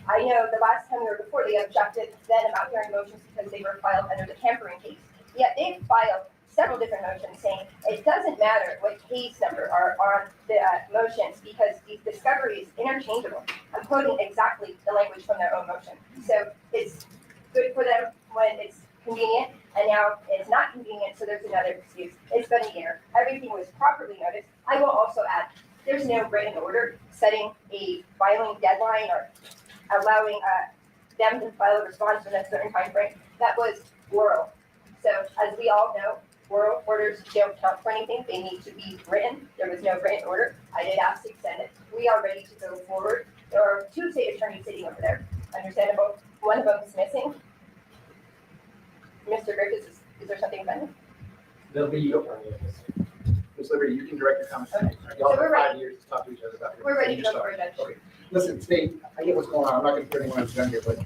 I know the last time we were before, they objected then about hearing motions because they were filed under the tampering case. Yet they've filed several different motions saying it doesn't matter what case number are on the motions because the discovery is interchangeable. I'm quoting exactly the language from their own motion. So it's good for them when it's convenient, and now it's not convenient, so there's another excuse. It's been a year. Everything was properly noticed. I will also add, there's no written order setting a filing deadline or allowing them to file a response within a certain time frame. That was oral. So as we all know, oral orders don't count for anything. They need to be written. There was no written order. I did ask to extend it. We are ready to go forward. There are 2 state attorneys sitting over there. Understandable. One of them is missing. Mr. Griffiths, is there something pending? There'll be your attorney. Ms. Liberty, you can direct your conversation. So Y'all we're have 5 ready. years to talk to each other about it. We're ready to You go start. for it, Judge. Okay. Listen, State, I get what's going on. I'm not going to put anyone on done here, but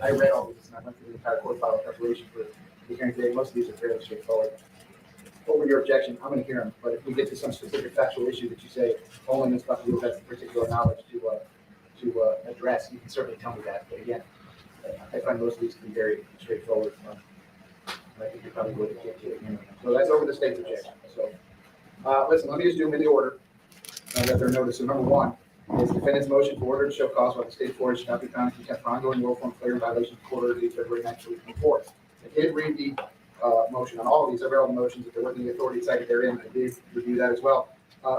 I read all these and I went through the entire court file preparation for the hearing today. Most of these are fairly straightforward. What were your objection? I'm going to hear them, but if we get to some specific factual issue that you say only Ms. Buckley has the particular knowledge to address, you can certainly tell me that. But again, I find most of these to be very straightforward. I think you probably would get to it. So that's over the state's objection. So listen, let me just do them in the order that they're noticed. So number 1 is defendant's motion for order to show cause while the state of Florida should not be found in contempt for ongoing willful and flagrant violation of court order dated February 9th, 2024. I did read the motion on all of these. I read all the motions. If there wasn't any authority cited therein, I did review that as well.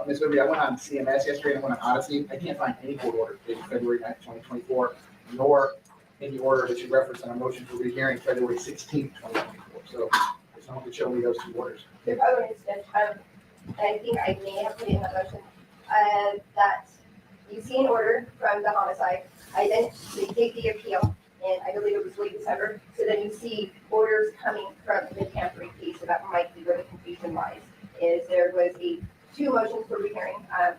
Ms. Liberty, I went on CMS yesterday and I went on Odyssey. I can't find any court order dated February 9th, 2024, nor any order that you referenced on a motion for rehearing February 16th, 2024. So if someone could show me those two orders. The other is that, I think I may have put in that motion, that you see an order from the homicide, they take the appeal, and I believe it was late December, so then you see orders coming from the tampering case, so that might be where the confusion lies, is there was two motions for rehearing. I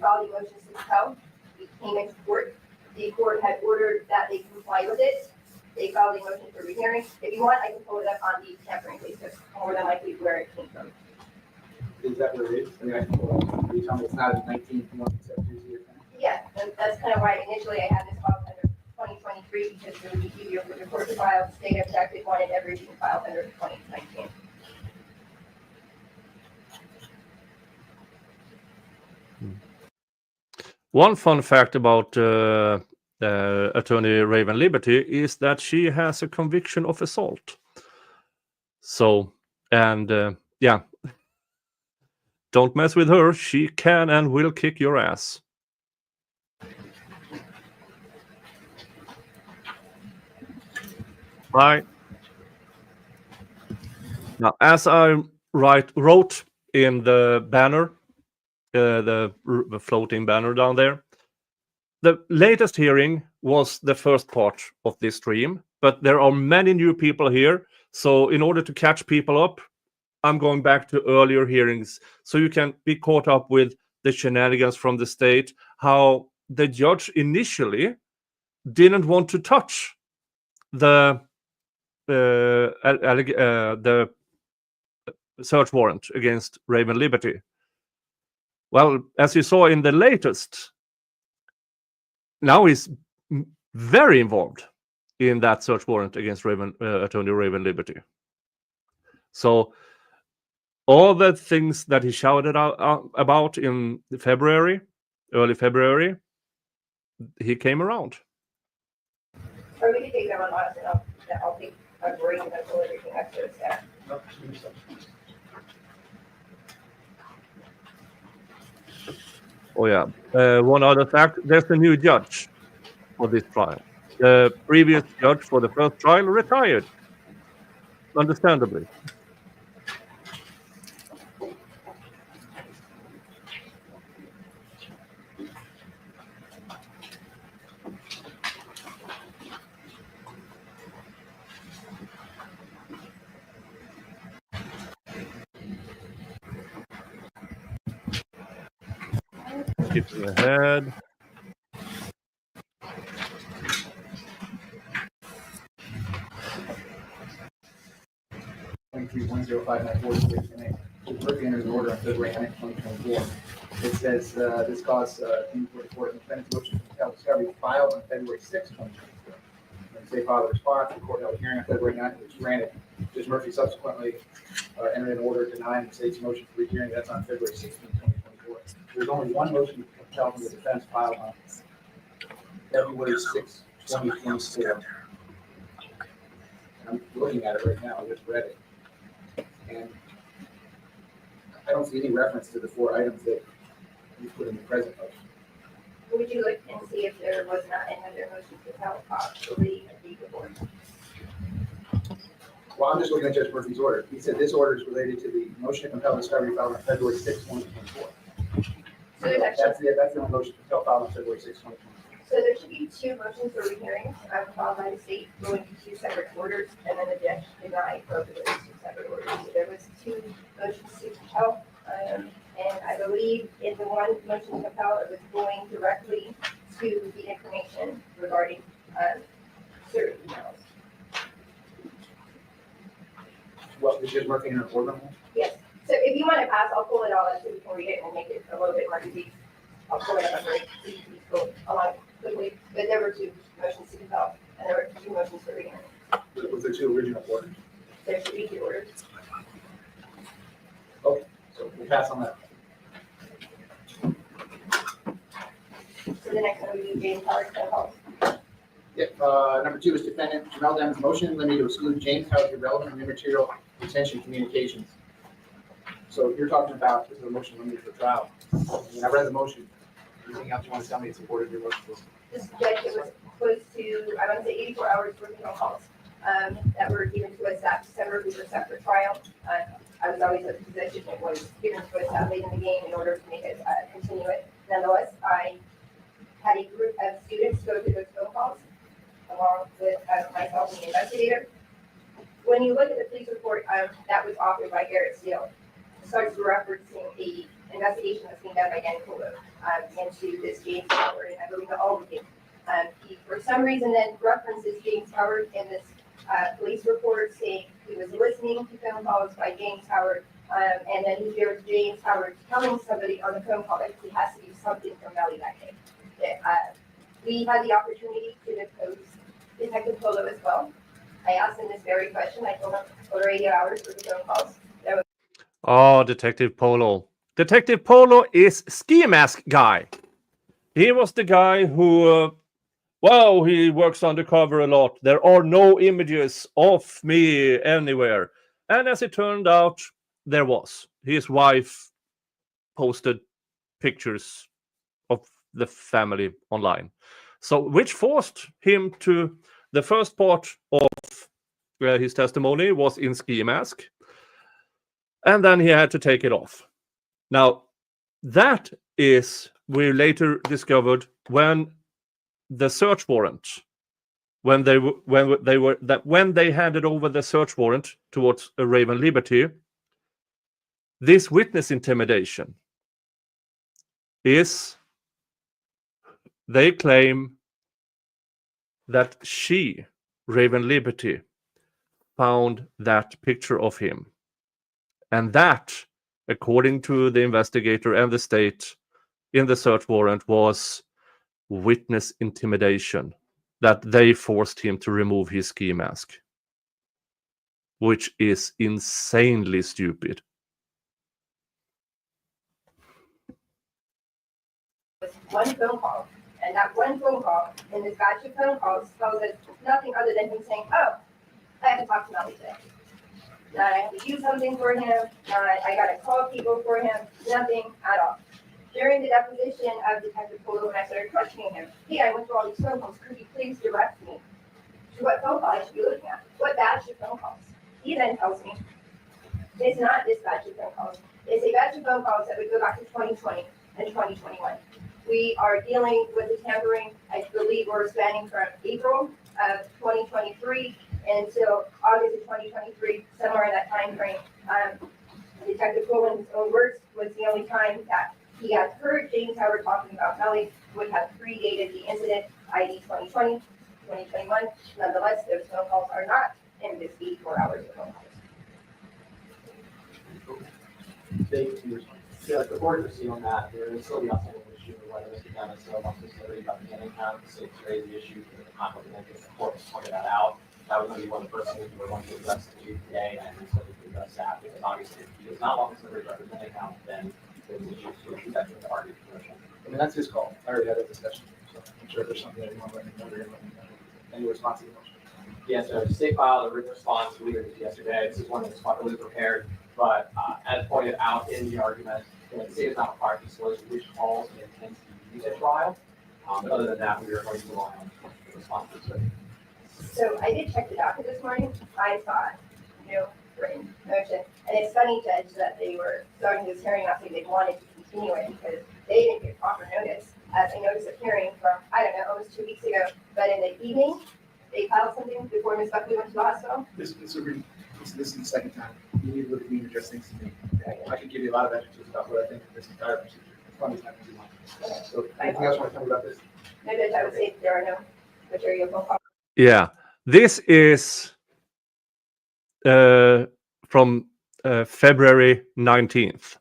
filed the motions to compel, we came into court, the court had ordered that they comply with it, they filed a motion for rehearing. If you want, I can pull it up on the tampering case, that's more than likely where it came from. Is that what it is? I mean, I can pull it up. Are you telling me it's not in 19, Yeah, and that's kind of why initially I had this filed under 2023, because it would be easier for the court to file. The state objected, wanted everything filed under 2019. One fun fact about Attorney Raven Liberty is that she has a conviction of assault. So, and yeah, don't mess with her. She can and will kick your ass. Right. Now, as I wrote in the banner, the floating banner down there, the latest hearing was the first part of this stream, but there are many new people here. So in order to catch people up, I'm going back to earlier hearings so you can be caught up with the shenanigans from the state, how the judge initially didn't want to touch the search warrant against Raven Liberty. Well, as you saw in the latest, now he's very involved in that search warrant against Attorney Raven Liberty. So all the things that he shouted out about in February, early February, he came around. Or we can take that one last, and I'll take a break and pull everything up to the staff. Oh yeah. One other fact, there's a new judge for this trial. The previous judge for the first trial retired, understandably. Skipping ahead. Entered an order on February 9th, 2024. It says this cause came before the court and defendant's motion to compel discovery was filed on February 6th, 2024. When they filed a response, the court held a hearing on February 9th, which granted. Judge Murphy subsequently entered an order denying the state's motion for rehearing. That's on February 16th, 2024. There's only one motion to compel from the defense filed on February 6th, 2024. I'm looking at it right now. I just read it. And I don't see any reference to the four items that you put in the present motion. Would you look and see if there was not another motion to compel possibly a week before? Well, I'm just looking at Judge Murphy's order. He said this order is related to the motion to compel discovery filed on February 6th, 2024. So there's actually, That's the only motion to compel filed on February 6th, 2024. so there should be two motions for rehearing, filed by the state, going to two separate orders, and then the judge denied both of those two separate orders. So there was two motions to compel, and I believe in the one motion to compel, it was going directly to the information regarding, certain emails. Well, is Judge Murphy in an order? Yes, so if you want to pass, I'll pull it all up so we can read it and make it a little bit more easy. I'll pull it up and read, so you can go along quickly, but there were two motions to compel, and there were two motions for rehearing. Was there two original orders? There should be two orders. Okay, so we'll pass on that. So the next one would be James Howard Health. Yep, number 2 is defendant Jamel Demon's motion limited to exclude James Howard's irrelevant and immaterial retention communications. So you're talking about, is there a motion limited for trial? I mean, I read the motion. Anything else you want to tell me in support of your motion? This judge, it was close to, I want to say 84 hours worth of phone calls that were given to us that December. We were set for trial. I was always of the position it was given to us that late in the game in order to make it continue it. Nonetheless, I had a group of students go through those phone calls along with myself and the investigator. When you look at the police report that was authored by Garrett Steele, it starts referencing a investigation that's being done by Dan Polo into this James Howard, and I believe the Albany. He, for some reason, then references James Howard in this police report, saying he was listening to phone calls by James Howard, and then he hears James Howard telling somebody on the phone call that he has to do something for Melly that day. We had the opportunity to depose Detective Polo as well. I asked him this very question. I told him over 80 hours for the phone calls. Oh, Detective Polo. Detective Polo is ski mask guy. He was the guy who, well, he works undercover a lot. There are no images of me anywhere. And as it turned out, there was. His wife posted pictures of the family online. So, which forced him to, the first part of his testimony was in ski mask. And then he had to take it off. Now, that is, we later discovered when the search warrant, when they handed over the search warrant towards Raven Liberty, this witness intimidation is, they claim that she, Raven Liberty, found that picture of him. And that, according to the investigator and the state in the search warrant, was witness intimidation, that they forced him to remove his ski mask, which is insanely stupid. One phone call, and that one phone call in this batch of phone calls tells us nothing other than him saying, oh, I have to talk to Melly today. Not I have to do something for him, not I got to call people for him, nothing at all. During the deposition of Detective Polo, when I started questioning him, hey, I went through all these phone calls, could you please direct me to what phone call I should be looking at? What batch of phone calls? He then tells me, it's not this batch of phone calls. It's a batch of phone calls that would go back to 2020 and 2021. We are dealing with the tampering, I believe we're spanning from April of 2023 until August of 2023, somewhere in that time frame. Detective Polo, in his own words, was the only time that he has heard James Howard talking about Melly, would have predated the incident, i.e. 2020, 2021. Nonetheless, those phone calls are not in this 84 hours of phone calls. Yeah, the board is on that. There is still the outstanding issue of whether Mr. Dennis still wants to study about the beginning account. So to raise the issue for the conflict of interest, the court has pointed that out. That was going to be one of the first things we were going to address today, and we still need to address that because obviously if he does not want to represent the account, then there's issues to that with the party commission. I mean, that's his call. I already had that discussion. So I'm sure there's something that you want to let me know. Any response to the motion? Yeah, so the state filed a written response to leaders yesterday. This is one that's properly prepared, but as pointed out in the argument, the state is not required to disclose which calls it intends to use at trial. But other than that, we are going to rely on the responses. So I did check the docket this morning. I saw no written motion. And it's funny, Judge, that they were starting this hearing after they wanted to continue it because they didn't get proper notice. As a notice of hearing from, I don't know, almost 2 weeks ago. But in the evening, they filed something before Ms. Buckley went to the hospital. This is the second time. You need to look at me and address things to me. I can give you a lot of adjectives about what I think of this entire procedure. It's not going to be long. So anything else you want to tell me about this? No, Judge, I would say there are no material phone calls. Yeah, this is from February 19th.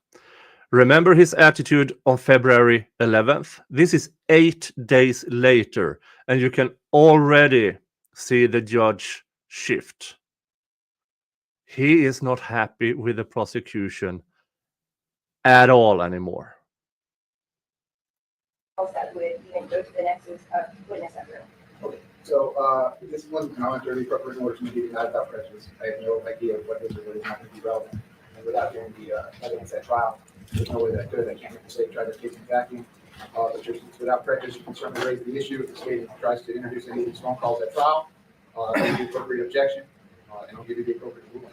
Remember his attitude on February 11th? This is 8 days later, and you can already see the judge shift. He is not happy with the prosecution at all anymore. That would even go to the nexus of witness evidence. Okay, so this wasn't comment or any preparation works to be denied without prejudice. I have no idea what is or what is not going to be relevant. and without hearing the evidence at trial, there's no way that could. I can't make the state try their case in a vacuum. But just without prejudice, you can certainly raise the issue. If the state tries to introduce any of these phone calls at trial, make the appropriate objection, and I'll give you the appropriate ruling.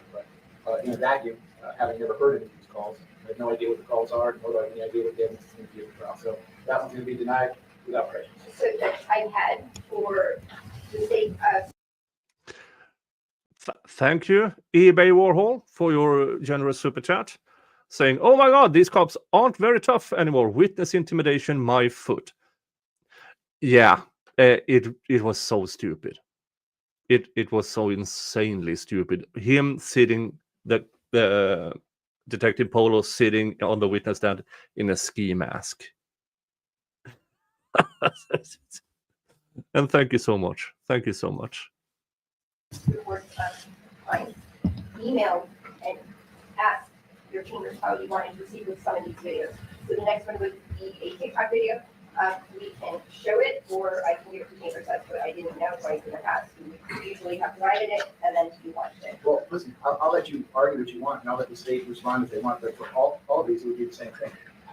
But in a vacuum, having never heard any of these calls, I have no idea what the calls are, nor do I have any idea what the evidence is going to be at the trial. So that one's going to be denied without prejudice. So that I had for the state of Thank you, eBay Warhol, for your generous super chat, saying, "Oh my God, these cops aren't very tough anymore. Witness intimidation, my foot." Yeah, it was so stupid. It was so insanely stupid. Him sitting, the Detective Polo sitting on the witness stand in a ski mask. And thank you so much. Thank you so much. report, I emailed and asked your chambers how you wanted to proceed with some of these videos. So the next one would be a TikTok video. We can show it, or I can give it to chambers. That's what I didn't know twice in the past. We usually have provided it, and then you watched it. Well, listen, I'll let you argue what you want, and I'll let the state respond if they want, but for all of these, it would be the same thing.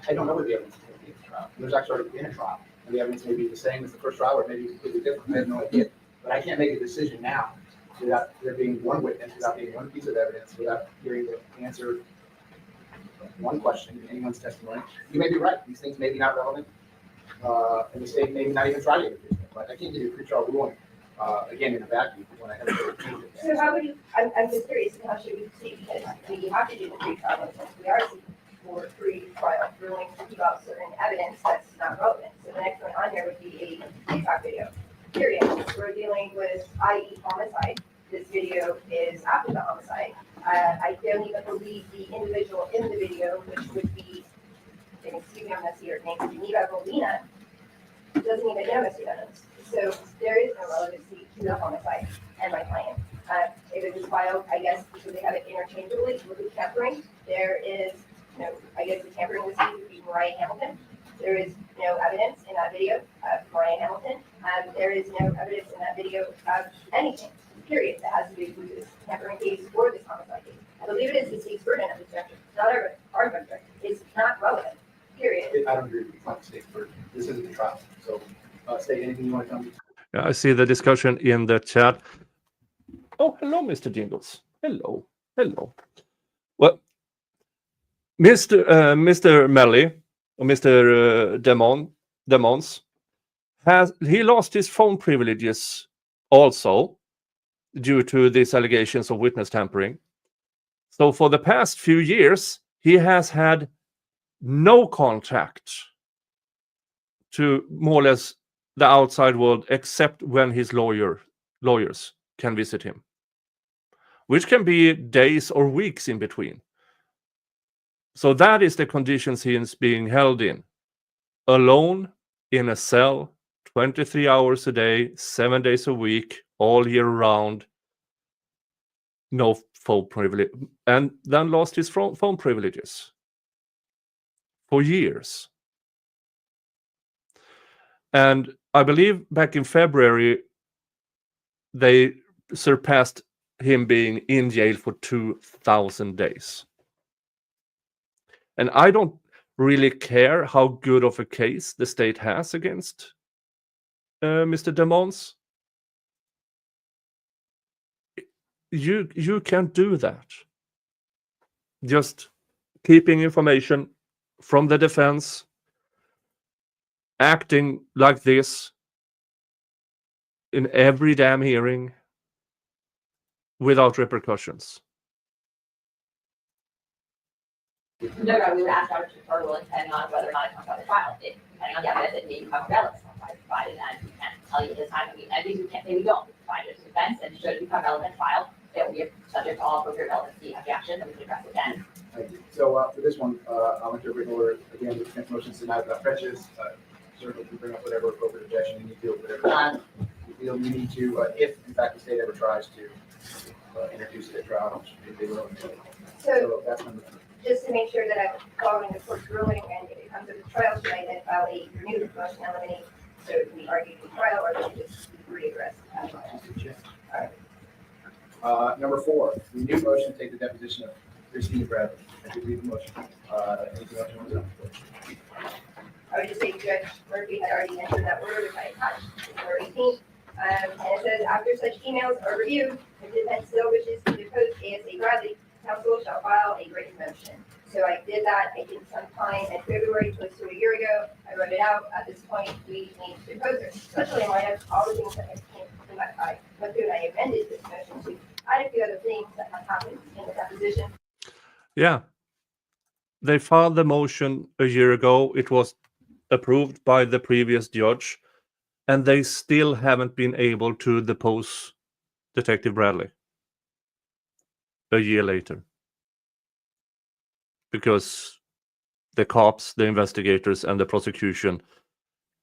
I don't know what the evidence is going to be in the trial. There's actually already been a trial, and the evidence may be the same as the first trial, or maybe completely different. I have no idea. But I can't make a decision now without there being one witness, without being one piece of evidence, without hearing the answer one question in anyone's testimony. You may be right. These things may be not relevant, and the state may not even try to introduce them. But I can't give you a pretrial ruling, again, in a vacuum when I haven't heard it. So how would you, I'm just curious, how should we proceed? Because we have to do the pre-trial, since we are seeking for pre-trial rulings to keep out certain evidence that's not relevant. So the next one on here would be a TikTok video, period. We're dealing with, i.e. homicide. This video is after the homicide. I don't even believe the individual in the video, which would be, and excuse me, I'm going to see her name, Geneva Molina, doesn't even know Mr. Adams. So there is no relevancy to the homicide and my client. If it was filed, I guess, because they have it interchangeably with the tampering, there is no, I guess the tampering was used to be Mariah Hamilton. There is no evidence in that video of Mariah Hamilton. There is no evidence in that video of anything, period, that has to do with this tampering case or this homicide case. I believe it is the state's burden of objection, not our argument. It's not relevant, period. I don't agree with you. It's not the state's burden. This isn't the trial. So, state anything you want to tell me? Yeah, I see the discussion in the chat. Oh, hello, Mr. Jingles. Hello. Well, Mr. Melly, or Mr. Demons, he lost his phone privileges also due to these allegations of witness tampering. So for the past few years, he has had no contact to more or less the outside world except when his lawyers can visit him, which can be days or weeks in between. So that is the conditions he is being held in, alone in a cell, 23 hours a day, 7 days a week, all year round, no phone privilege, and then lost his phone privileges for years. And I believe back in February, they surpassed him being in jail for 2,000 days. And I don't really care how good of a case the state has against Mr. Demons. You can't do that. Just keeping information from the defense, acting like this in every damn hearing without repercussions. No, we would ask our ruling depending on whether or not it comes out of the trial. Depending on the evidence, it may become relevant. Provided, and we can't tell you this time. I think we can't say we don't find it defense, and should it become relevant trial, it will be subject to all appropriate relevancy objections, and we can address it then. Thank you. So for this one, I'll interpret order again. The defense motion is denied without prejudice. Certainly, can bring up whatever appropriate objection you need to, whatever time you feel you need to, if in fact the state ever tries to introduce it at trial, if they will. So that's number 3. Just to make sure that I'm following the court's ruling, and if it comes to the trial, should I then file a renewed motion to eliminate, so it can be argued in trial, or should it just be readdressed at trial? Number 4, renewed motion to take the deposition of Christine Bradley. I did read the motion. Anything else you want to know? I would just say Judge Murphy had already mentioned that word, if I attached December 18th. And it says, after such emails are reviewed, if the defense still wishes to depose ASA Bradley, counsel shall file a written motion. So I did that, I did some time in February, close to a year ago. I wrote it out. At this point, we need to depose her, especially in light of all the things that I went through and I amended this motion to add a few other things that have happened in the deposition. Yeah. They filed the motion a year ago. It was approved by the previous judge, and they still haven't been able to depose Detective Bradley a year later. Because the cops, the investigators, and the prosecution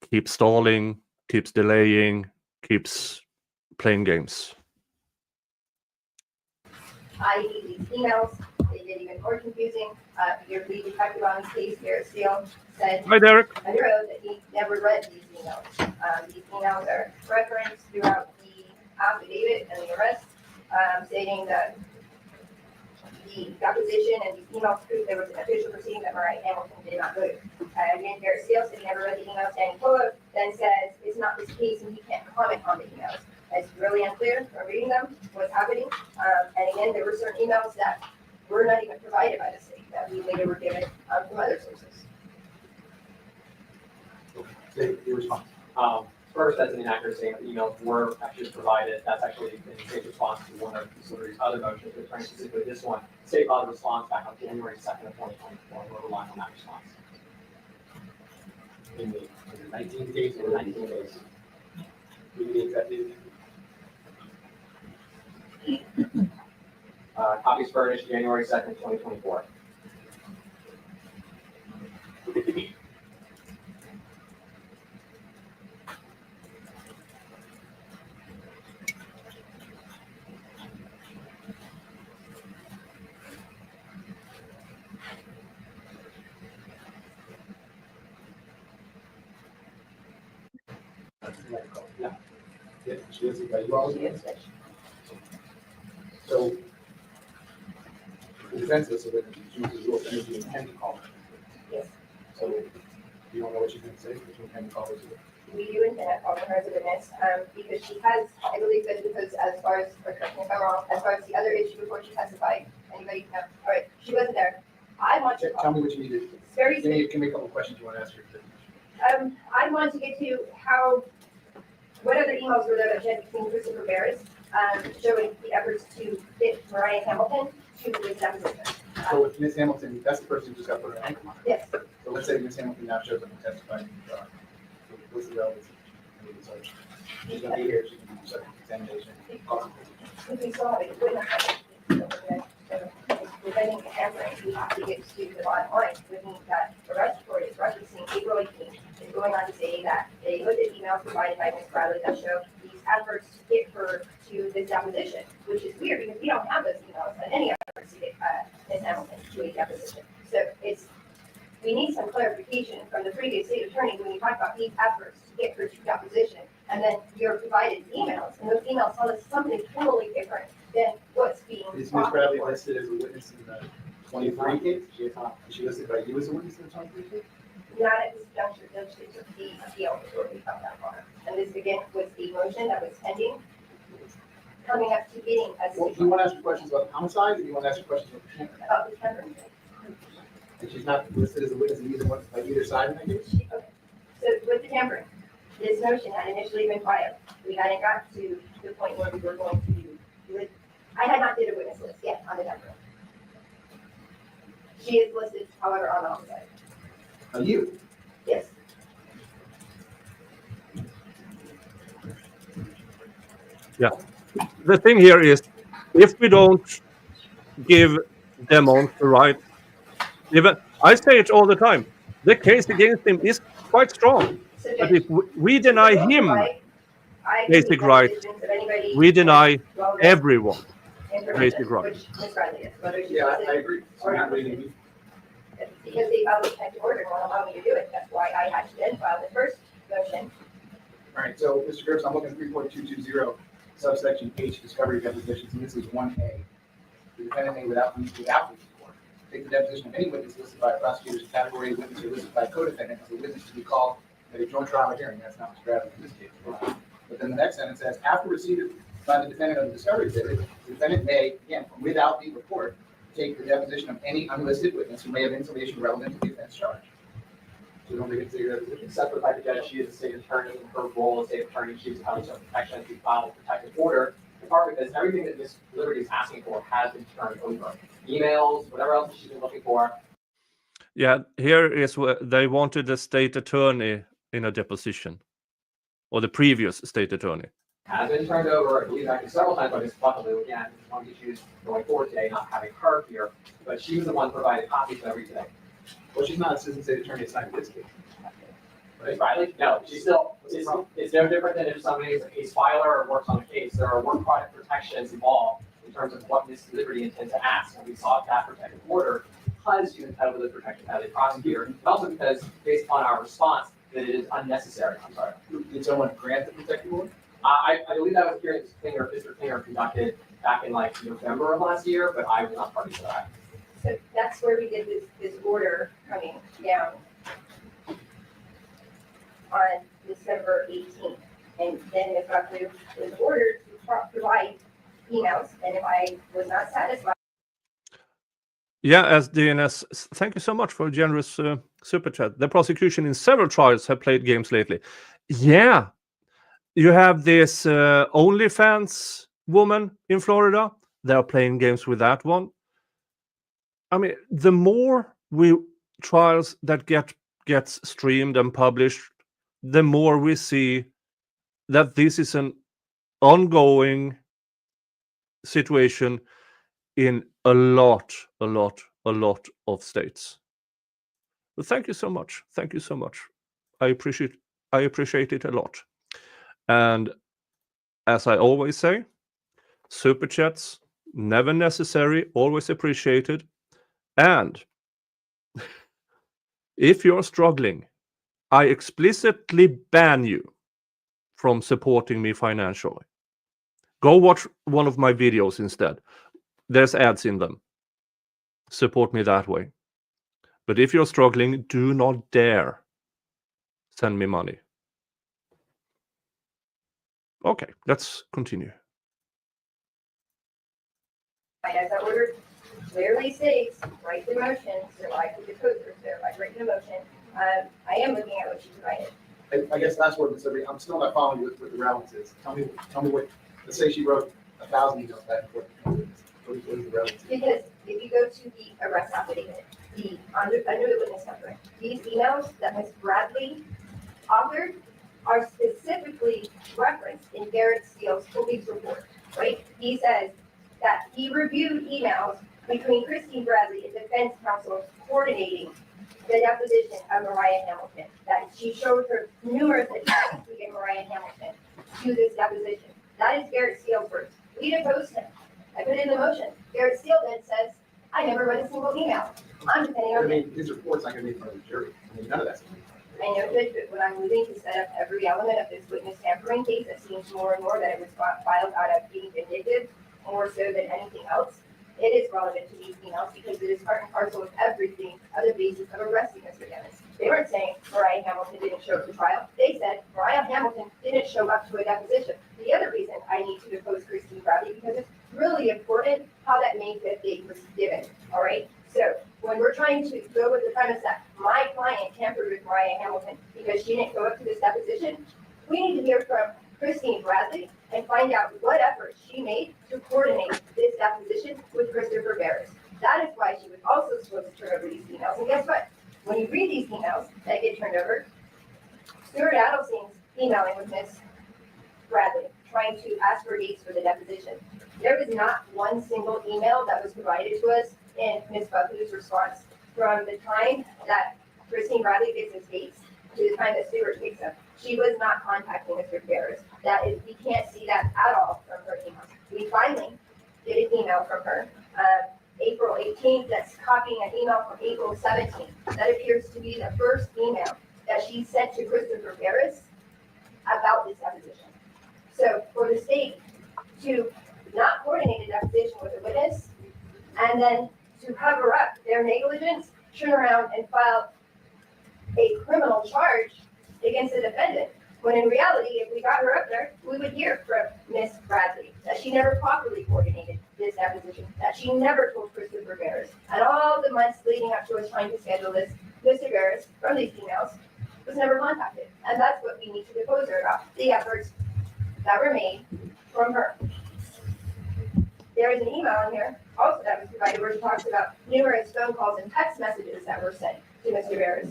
keep stalling, keeps delaying, keeps playing games. I need these emails, they get even more confusing. Your lead detective on this case, Garrett Steele, said Hi, Derek. under oath that he never read these emails. These emails are referenced throughout the affidavit and the arrest, stating that the deposition and the emails prove there was an official proceeding that Mariah Hamilton did not go to. Again, Garrett Steele said he never read the emails, and Polo then says it's not this case and he can't comment on the emails. It's really unclear from reading them what's happening. And again, there were certain emails that were not even provided by the state that we later were given from other sources. Say your response. First, that's an inaccuracy. The emails were actually provided. That's actually in the state's response to one of the solicitor's other motions, but trying specifically this one. State filed a response back on January 2nd of 2024. We're relying on that response. In the 19 days In 19 days. we need exactly. Copies furnished January 2nd, 2024. Yeah. Yeah, she is, but you all. She is, but So the defense is that she uses rules, and you intend to call her. yes, So you don't know what she's going to say, but you intend to call her. we do intend on calling her as a witness, because she has, I believe, been deposed as far as, or correct me if I'm wrong, as far as the other issue before she testified. Anybody know? All right, she wasn't there. I want to Tell me what you need to. It's very Give me a couple of questions you want to ask her. I wanted to get to what other emails were there that she had between Christopher Barris, showing the efforts to fit Mariah Hamilton to this deposition. So with Ms. Hamilton, that's the person who just got put her ankle on. Yes, So let's say Ms. Hamilton now shows up and testifies. What's the relevancy? So she's going to be here, she can do subject to examination. if we saw it, we wouldn't have. Preventing the tampering, we have to get to the bottom line, which means that the arrest report is referencing April 18th. It's going on to say that they looked at emails provided by Ms. Bradley that show these efforts to get her to this deposition, which is weird because we don't have those emails on any efforts to get Ms. Hamilton to a deposition. So we need some clarification from the previous state attorney when you talk about these efforts to get her to deposition, and then you're provided emails, and those emails tell us something totally different than what's being. Is Ms. Bradley listed as a witness in the 23 case? She is not. Is she listed by you as a witness in the 23 case? Not at this juncture, Judge, it's just the appeal before we come that far. And this again was the motion that was pending, coming up to getting us. Well, do you want to ask her questions about homicide, or do you want to ask her questions about the tampering? About the tampering. And she's not listed as a witness in either one, by either side in that case? Okay. So with the tampering, this motion had initially been filed. We hadn't got to the point where we were going to do it. I had not did a witness list yet on the tampering. She is listed, however, on the homicide. You? Yes. Yeah. The thing here is, if we don't give Demont the right, even I say it all the time, the case against him is quite strong. So But if we deny him basic rights, we deny everyone basic rights. Which Ms. Bradley is, whether she's Yeah, listed I agree. or not listed. Because they filed a protective order and won't allow me to do it. That's why I had to then file the first motion. All right, so Mr. Griffiths, I'm looking at 3.220, subsection H, discovery depositions, and this is 1A. The defendant may without police report take the deposition of any witness listed by a prosecutor's category of witness or listed by a co-defendant as a witness to be called at a joint trial or hearing. That's not what's drafted in this case. But then the next sentence says, after receipt by the defendant of the discovery exhibit, the defendant may, again, without the report, take the deposition of any unlisted witness who may have information relevant to the offense charge. So you don't think it's your deposition? Except for the fact that she is a state attorney, and her role as state attorney, she's entitled to protection to file a protective order. In part because everything that Ms. Liberty is asking for has been turned over. Emails, whatever else she's been looking for. Yeah, here is where they wanted the state attorney in a deposition, or the previous state attorney. Has been turned over, I believe, actually several times by Ms. Buckaloo. Again, one of the issues going forward today, not having her here, but she was the one providing copies of every today. Well, she's not assistant state attorney assigned to this case. Ms. Riley? No, she's still, it's no different than if somebody is a case filer or works on a case. There are work product protections involved in terms of what Ms. Liberty intends to ask. And we sought that protective order because she's entitled to the protection as a prosecutor, but also because, based upon our response, that it is unnecessary. I'm sorry. Did someone grant the protective order? I believe that was a hearing Mr. Klinger conducted back in like November of last year, but I was not party to that. So that's where we did this order coming down on December 18th. And then Ms. Buckley was ordered to provide emails, and if I was not satisfied. Yeah, as DNS, thank you so much for a generous super chat. The prosecution in several trials have played games lately. Yeah, you have this OnlyFans woman in Florida. They're playing games with that one. I mean, the more trials that gets streamed and published, the more we see that this is an ongoing situation in a lot of states. But thank you so much. Thank you so much. I appreciate it a lot. And as I always say, super chats, never necessary, always appreciated. And if you're struggling, I explicitly ban you from supporting me financially. Go watch one of my videos instead. There's ads in them. Support me that way. But if you're struggling, do not dare send me money. Okay, let's continue. As that order clearly states, write the motion, so I put the code through there, I write the motion. I am looking at what she provided. I guess last word, Ms. Liberty, I'm still not following you with the relevance is. Tell me what, let's say she wrote 1,000 emails back and forth. What is the relevance? Because if you go to the arrest affidavit, under the witness number, these emails that Ms. Bradley authored are specifically referenced in Garrett Steele's police report, right? He says that he reviewed emails between Christine Bradley and defense counsel coordinating the deposition of Mariah Hamilton, that she showed her numerous attempts to get Mariah Hamilton to this deposition. That is Garrett Steele's words. We deposed him. I put it in the motion. Garrett Steele then says, I never read a single email. I'm depending on him. His report's not gonna be in front of the jury. I mean, none of that's. I know that, but when I'm moving to set up every element of this witness tampering case, it seems more and more that it was filed out of being vindictive, more so than anything else. It is relevant to these emails because it is part and parcel of everything of the basis of arresting Mr. Dennis. They weren't saying Mariah Hamilton didn't show up to trial. They said Mariah Hamilton didn't show up to a deposition. The other reason I need to depose Christine Bradley because it's really important how that May 5th date was given. All right. So when we're trying to go with the premise that my client tampered with Mariah Hamilton because she didn't go up to this deposition, we need to hear from Christine Bradley and find out what efforts she made to coordinate this deposition with Christopher Barris. That is why she was also supposed to turn over these emails. And guess what? When you read these emails that get turned over, Stuart Adelson's emailing with Ms. Bradley, trying to ask for dates for the deposition. There was not one single email that was provided to us in Ms. Buckley's response from the time that Christine Bradley gets his dates to the time that Stuart takes them. She was not contacting Mr. Barris. That is, we can't see that at all from her email. We finally get an email from her, April 18th, that's copying an email from April 17th. That appears to be the first email that she sent to Christopher Barris about this deposition. So for the state to not coordinate a deposition with a witness and then to cover up their negligence, turn around and file a criminal charge against the defendant. When in reality, if we got her up there, we would hear from Miss Bradley that she never properly coordinated this deposition, that she never told Christopher Barris. And all the months leading up to us trying to schedule this, Mr. Barris, from these emails, was never contacted. And that's what we need to depose her about, the efforts that were made from her. There is an email in here also that was provided where she talks about numerous phone calls and text messages that were sent to Mr. Barris.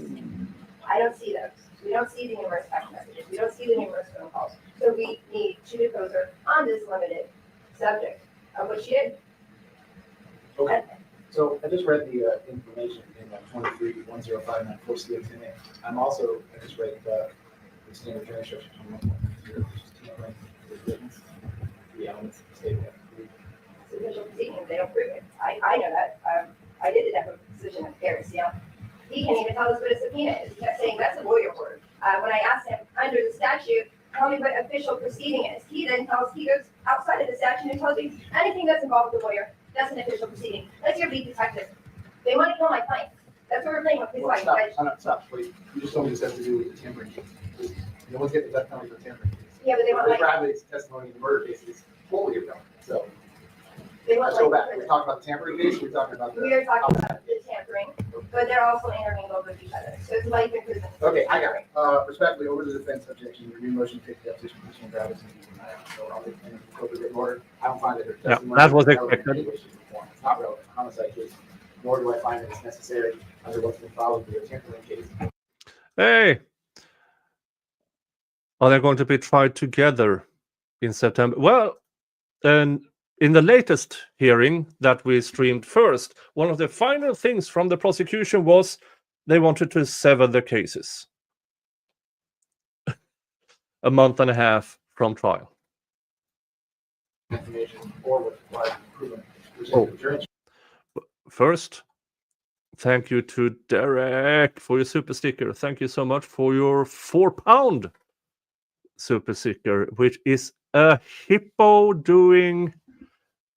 I don't see those. We don't see the numerous text messages. We don't see the numerous phone calls. So we need to depose her on this limited subject of what she did. Okay, so I just read the information in 23-1059 CXNA. I'm also, I just read the standard jury instruction 21.0, which is tampering with witness, the elements of the statement. It's official proceedings. They don't prove it. I know that. I did the deposition of Barris, you know. He can't even tell us what a subpoena is. He kept saying, that's a lawyer word. When I asked him, under the statute, tell me what official proceeding is. He then he goes outside of the statute and tells me, anything that's involved with a lawyer, that's an official proceeding. That's your lead detective. They want to kill my client. That's what we're playing with his Well, life. stop, wait. You just told me this has to do with the tampering case. No one's getting the death penalty for the tampering case. Yeah, but they want Ms. like, Bradley's testimony in the murder case is totally irrelevant. So they want let's go back. like, We're talking about the tampering case, we're talking about the. we are talking about the tampering, but they're also intermingled with each other. So it's life in prison. Okay, I got it. Respectfully, over to the defense objection, your new motion to take the deposition of Commissioner Travis and denied. So I'll take any appropriate order. I don't find that her Yeah, testimony. that was is relevant expected. in any way, shape, or form. It's not relevant to a homicide case, nor do I find that it's necessary under what's been followed for a tampering case. Hey, are they going to be tried together in September? Well, and in the latest hearing that we streamed first, one of the final things from the prosecution was they wanted to sever the cases a month and a half from trial. Information or what's required to prove it. Oh. Jury First, thank you to Derek for your super sticker. Thank you so much for your £4 super sticker, which is a hippo doing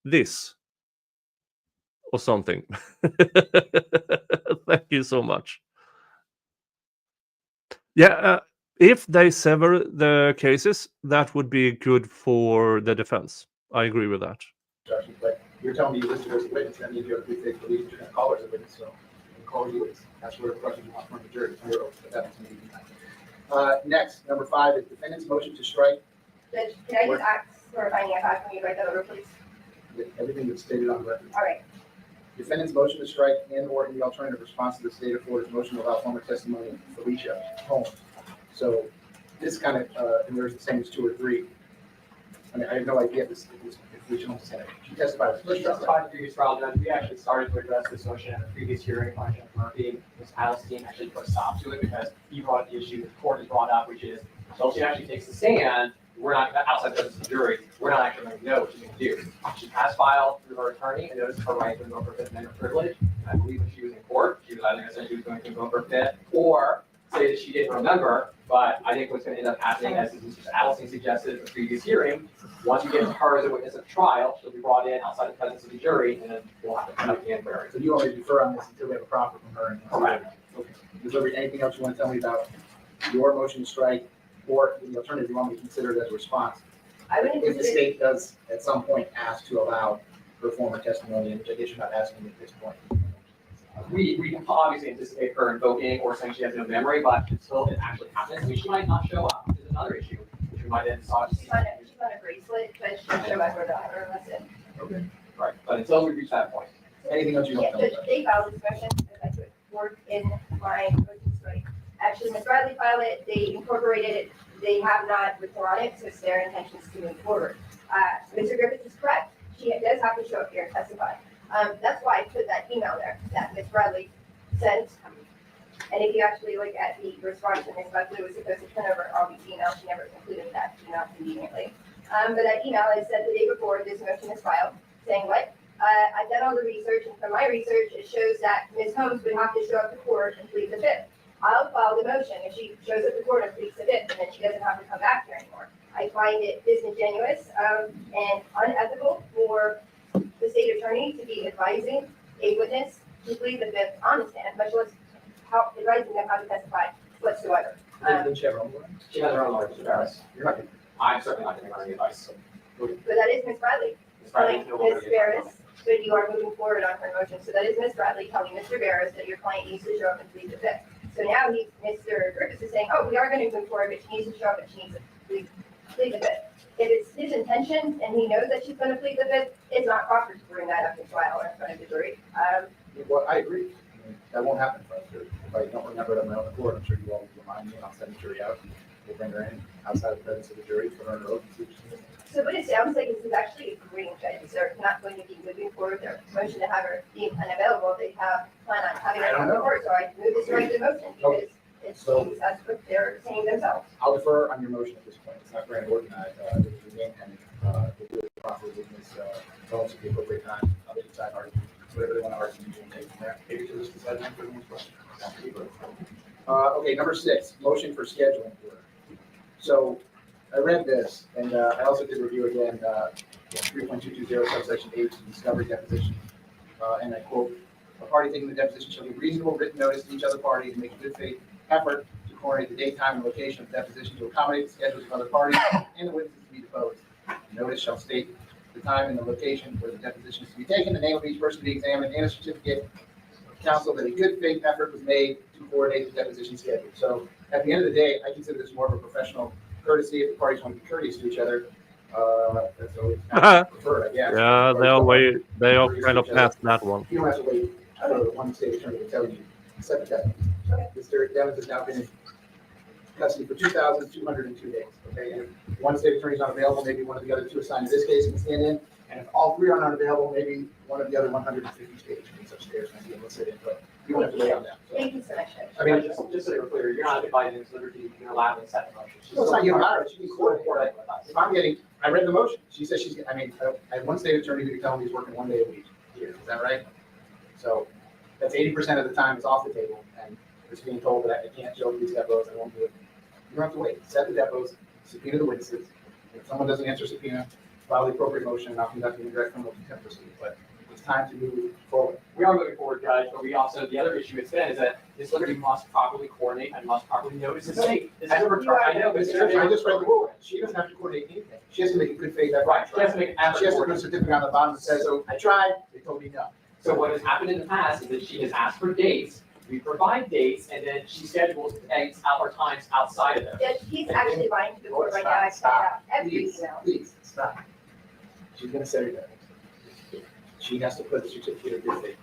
this or something. Thank you so much. Yeah, if they sever the cases, that would be good for the defense. I agree with that. instructions, but you're telling me you listed her as a witness, that means you have to take the lead, you're gonna call her as a witness, so you call her as a witness. That's where the question you want from the jury, it's your oath, but that doesn't mean anything. Next, number 5 is defendant's motion to strike. Judge, can I just ask for a finding of fact when you write that over, please? Everything that's stated on the record. All right. Defendant's motion to strike and or in the alternative response to the state of Florida's motion to allow former testimony of Felicia Holmes. So this kind of, and there's the same as 2 or 3. I mean, I have no idea if Felicia Holmes is in it. She testified. Let's justify the previous trial, Judge. We actually started to address this motion in the previous hearing on Judge Murphy. Ms. Allenstein actually put a stop to it because he brought the issue the court has brought up, which is, until she actually takes the stand, we're not, outside of the jury, we're not actually going to know what she's going to do. She has filed through her attorney a notice of her right to invoke her Fifth Amendment privilege. And I believe when she was in court, she was either going to say she was going to invoke her Fifth or say that she didn't remember. But I think what's going to end up happening, as Mr. Allenstein suggested in the previous hearing, once you get to her as a witness of trial, she'll be brought in outside the presence of the jury, and then we'll have to come up again where. So you want me to defer on this until we have a proffer from her? Correct. Okay. Is there anything else you want to tell me about your motion to strike, or the alternative you want me to consider it as a response? I wouldn't If the consider, state does at some point ask to allow her former testimony, which I guess you're not asking at this point. We obviously anticipate her invoking or saying she has no memory, but until it actually happens, I mean, she might not show up, which is another issue, which we might then saw. she's on a bracelet, but she can show up for the other lesson. Okay. Right, but until we reach that point. Anything else you Yeah, want to Judge, tell me? they filed this motion, I'd like to work in my motion strike. Actually, Ms. Bradley filed it, they incorporated it, they have not withdrawn it, so it's their intentions to move forward. Mr. Griffith is correct, she does have to show up here and testify. That's why I put that email there that Ms. Bradley sent. And if you actually look at the response that Ms. Buckley was supposed to turn over all these emails, she never included that email conveniently. But that email is sent the day before this motion is filed, saying what? I've done all the research, and from my research, it shows that Ms. Holmes would have to show up to court and plead the Fifth. I'll file the motion if she shows up to court and pleads the Fifth, and then she doesn't have to come back here anymore. I find it disingenuous and unethical for the state attorney to be advising a witness to plead the fifth on the stand, much less how, advising them how to testify whatsoever. Didn't she have her own lawyer? She has her own lawyer, Mr. Barris. You're not, I'm certainly not giving her any advice. But that is Ms. Bradley. Ms. Bradley, Telling no longer Ms. giving her any advice. Barris, so you are moving forward on her motion. So that is Ms. Bradley telling Mr. Barris that your client needs to show up and plead the fifth. So now Mr. Griffiths is saying, oh, we are going to move forward, but she needs to show up and she needs to plead the fifth. If it's his intention and he knows that she's going to plead the fifth, it's not proper to bring that up in trial or in front of the jury. well, I agree. I mean, that won't happen for us. If I don't remember it on my own accord, I'm sure you all will remind me, and I'll send the jury out. We'll bring her in outside the presence of the jury for her to oath. So what it sounds like is this is actually agreeing judges. They're not going to be moving forward their motion to have her be unavailable. They have plan on having her come to court. So I move this right to motion because it seems that's what they're saying themselves. I'll defer on your motion at this point. It's not very organized. It was remain pending. We'll do it properly with Ms. Bones at the appropriate time. I'll decide argue. Whatever they want to argue, you can take from there. Maybe to just decide on everyone's question. Okay, number 6, motion for scheduling order. So I read this, and I also did review again 3.220 subsection H, the discovery deposition. And I quote, a party taking the deposition shall give reasonable written notice to each other party to make a good faith effort to coordinate the date, time, and location of the deposition to accommodate the schedules of other parties and the witnesses to be deposed. The notice shall state the time and the location where the deposition is to be taken, the name of each person to be examined, and a certificate of counsel that a good faith effort was made to coordinate the deposition schedule. So at the end of the day, I consider this more of a professional courtesy. If the parties want to be courteous to each other, that's always preferred, I guess. Yeah, they are kind of past that one. You don't have to wait for one state attorney to tell you, set the deadline. Mr. Devins has now been in custody for 2,202 days, okay? And if one state attorney is not available, maybe one of the other 2 assigned to this case can stand in, and if all 3 are not available, maybe one of the other 150 state attorneys upstairs can be able to sit in, but you don't have to wait on that. So, Thank you so much. Judge. I mean, Just so you're clear, you're not advising Ms. Liberty, you can allow them to set the motion. no, it's not you, matter. She can coordinate. If I'm getting, I read the motion. She says she's, I mean, I have one state attorney who can tell me he's working 1 day a week here. Is that right? So that's 80% of the time is off the table, and it's being told that I can't show these depots, I won't do it. You don't have to wait. Set the depots, subpoena the witnesses. If someone doesn't answer subpoena, file the appropriate motion, and I'll conduct an direct criminal contempt proceeding. But it's time to move forward. We are moving forward, Judge, but we also, the other issue it's been is that Ms. Liberty must properly coordinate and must properly notice the state. This is a return, I know, Mr. I just read the rule. She doesn't have to coordinate anything. She has to make a good faith effort. Right, she has to make an effort. She has to put a certificate on the bottom that says, so I tried, they told me no. So what has happened in the past is that she has asked for dates, we provide dates, and then she schedules dates our times outside of them. Judge, he's actually lying to the court right now. I sent out every email. Please, stop. She's gonna set it up. She has to put the certificate of good faith.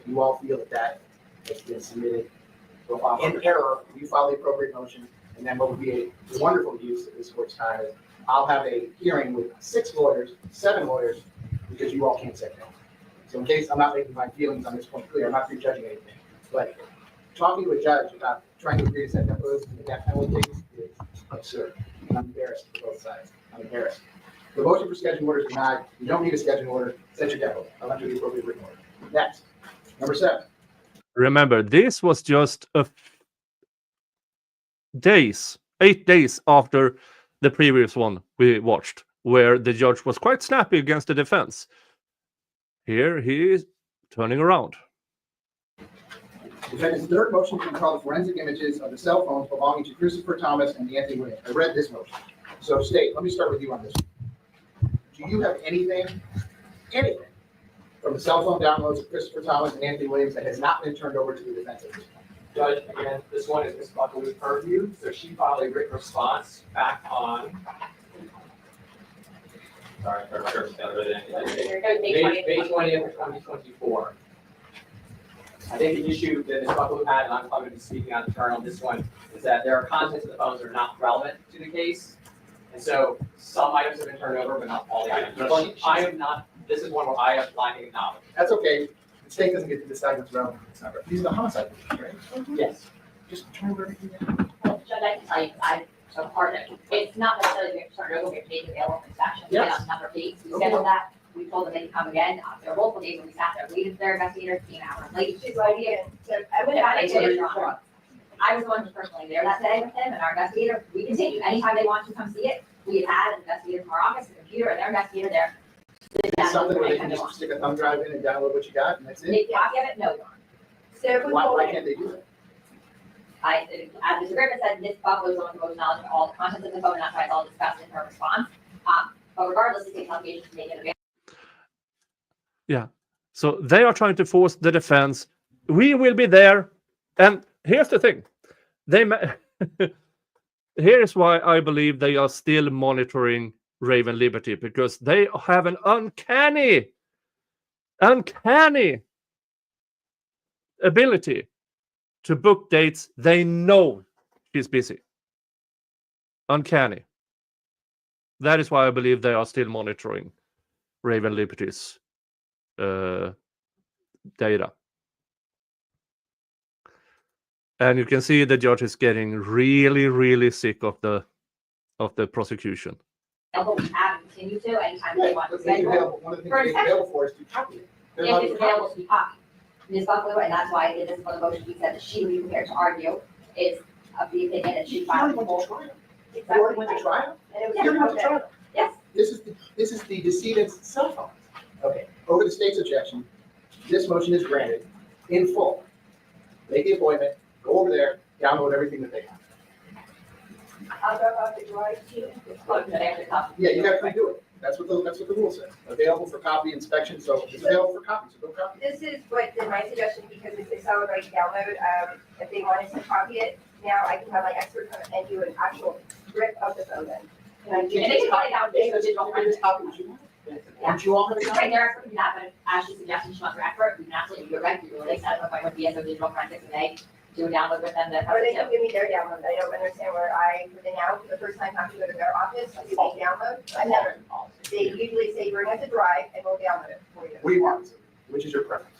You all feel that that has been submitted in error, you file the appropriate motion, and then what would be a wonderful use of this court's time is I'll have a hearing with 6 lawyers, 7 lawyers, because you all can't set that. So in case I'm not making my feelings on this point clear, I'm not prejudging anything, but talking to a judge about trying to agree to set depots and the death penalty is absurd. And I'm embarrassed for both sides. I'm embarrassed. The motion for scheduling order is denied. You don't need a scheduling order. Set your depot. I'll enter the appropriate written order. Next, number 7. Remember, this was just 8 days after the previous one we watched, where the judge was quite snappy against the defense. Here he is turning around. Defendant's third motion to control the forensic images of the cell phones belonging to Christopher Thomas and Anthony Williams. I read this motion. So, State, let me start with you on this. Do you have anything from the cell phone downloads of Christopher Thomas and Anthony Williams that has not been turned over to the defense at this point? Judge, again, this one is Ms. Buckley's purview, so she filed a written response back on. Sorry, May 20th of 2024. I think the issue that Ms. Buckley had, and I'm probably going to be speaking on the turn on this one, is that there are contents of the phones that are not relevant to the case. And so some items have been turned over, but not all the items. I am not, this is one where I am lacking knowledge. That's okay. The state doesn't get to decide what's relevant. It's not relevant. These are the homicide cases, right? Yes. Just turn over everything down. Judge, I can tell you, I'm so part of it. It's not necessarily we have to turn it over, we have to make it available for inspection. We Yes. get on number of dates, we Okay. scheduled that, we told them they can come again. There were multiple days when we sat there, waited for their investigator, came out late. She's like, yeah, so I would have. I was the one who's personally there that day with him and our investigator. We continue. Anytime they want to come see it, we have had an investigator from our office, a computer, and their investigator there. It's something where they can just stick a thumb drive in and download what you got, and that's it? Make a copy of it? No, Your Honor. So if we Why hold can't they do that? As Mr. Griffin said, Ms. Buck was the one who most knowledge of all the contents of the phone, and that's why it's all discussed in her response. But regardless, it takes obligations to make it available. Yeah. So they are trying to force the defense. We will be there. And here's the thing. Here's why I believe they are still monitoring Raven Liberty, because they have an uncanny ability to book dates they know she's busy. Uncanny. That is why I believe they are still monitoring Raven Liberty's data. And you can see the judge is getting really, really sick of the prosecution. Available and continue to anytime they want to But they schedule. available, one of the things they available for is to copy it. They're allowed If to it's copy available to be copied. Ms. Buckley, and that's why it is one of the motions we said that she would be prepared to argue, is of the opinion that she it. You filed. already went to trial. You already went to trial? And it was You already went to okay. trial. Yes. This is the decedent's cell phone. Okay, over the state's objection, this motion is granted in full. Make the appointment, go over there, download everything that they have. I'll go about the drive to you. Look, that they have to copy. Yeah, you have to do it. That's what the rule says. Available for copy inspection, so it's available for copy, so go copy. This is what my suggestion, because it's a solid right download, if they wanted to copy it, now I can have my expert come and do an actual rip of the phone then. Can I do And they can write it down, They so digital can just copy what you want. Don't you all have a Right, copy? there are some that, but as she suggested, she wants her expert, we can absolutely do it right, we can really set up a point with BSO Digital Forensics, and they do a download with them that Or covers they it. don't give me their download, I don't understand where I, for the now, the first time have to go to their office, to make download, I never. They usually say, bring us a drive and we'll download it for you. What do you want? Which is your preference?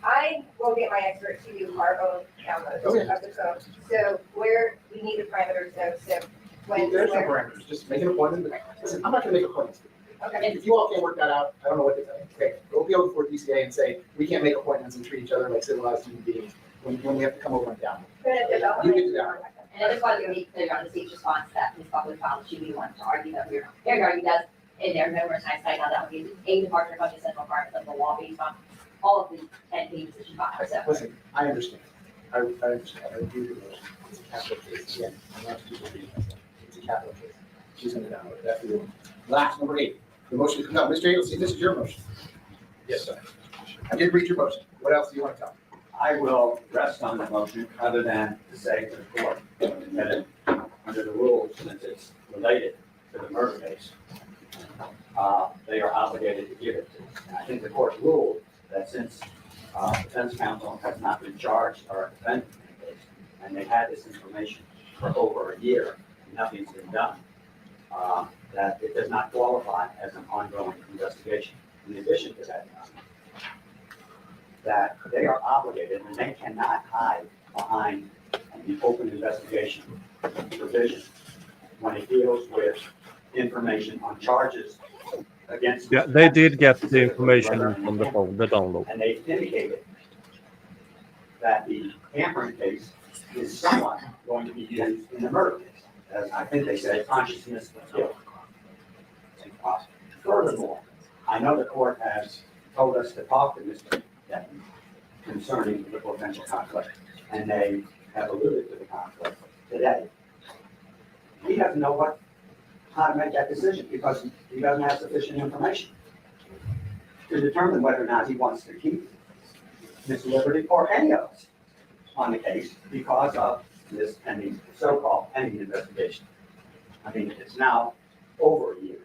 I will get my expert to do our own download Okay. of the phone, so where, we need the parameters though, so when, There's no where. parameters, just make an appointment. Listen, I'm not gonna make appointments. Okay, If you all can't work that out, I don't know what to tell you. Okay, go appeal before DCA and say, we can't make appointments and treat each other like civilized human beings when we have to come over and download. You get to download. And I just wanted to be clear on the state's response that Ms. Buckley filed, she really wanted to argue that we're, fair argue does, in there numerous times, cite how that would be a departure from the central requirements of the law based on all of the 10 pages that she filed, so. Listen, I understand. I understand. I agree with you. It's a capital case. Again, I'm not stupid. It's a capital case. She's gonna download it. That's the rule. Last, number 8. The motion, no, Mr. Eaglesy, this is your motion. Yes, sir. I did read your motion. What else do you want to tell me? I will rest on the motion other than to say to the court that under the rules, since it's related to the murder case, they are obligated to give it to us. And I think the court ruled that since defense counsel has not been charged or defended in the case, and they had this information for over a year, and nothing's been done, that it does not qualify as an ongoing investigation. In addition to that, that they are obligated and they cannot hide behind the open investigation provision when it deals with information on charges against. Yeah, they did get the information on the phone, the download. And they indicated that the tampering case is somewhat going to be used in the murder case, as I think they said, consciousness of guilt. Furthermore, I know the court has told us to talk to Mr. Denton concerning the potential conflict, and they have alluded to the conflict today. He doesn't know how to make that decision because he doesn't have sufficient information to determine whether or not he wants to keep Ms. Liberty or any of us on the case because of this pending, so-called pending investigation. I mean, it's now over a year.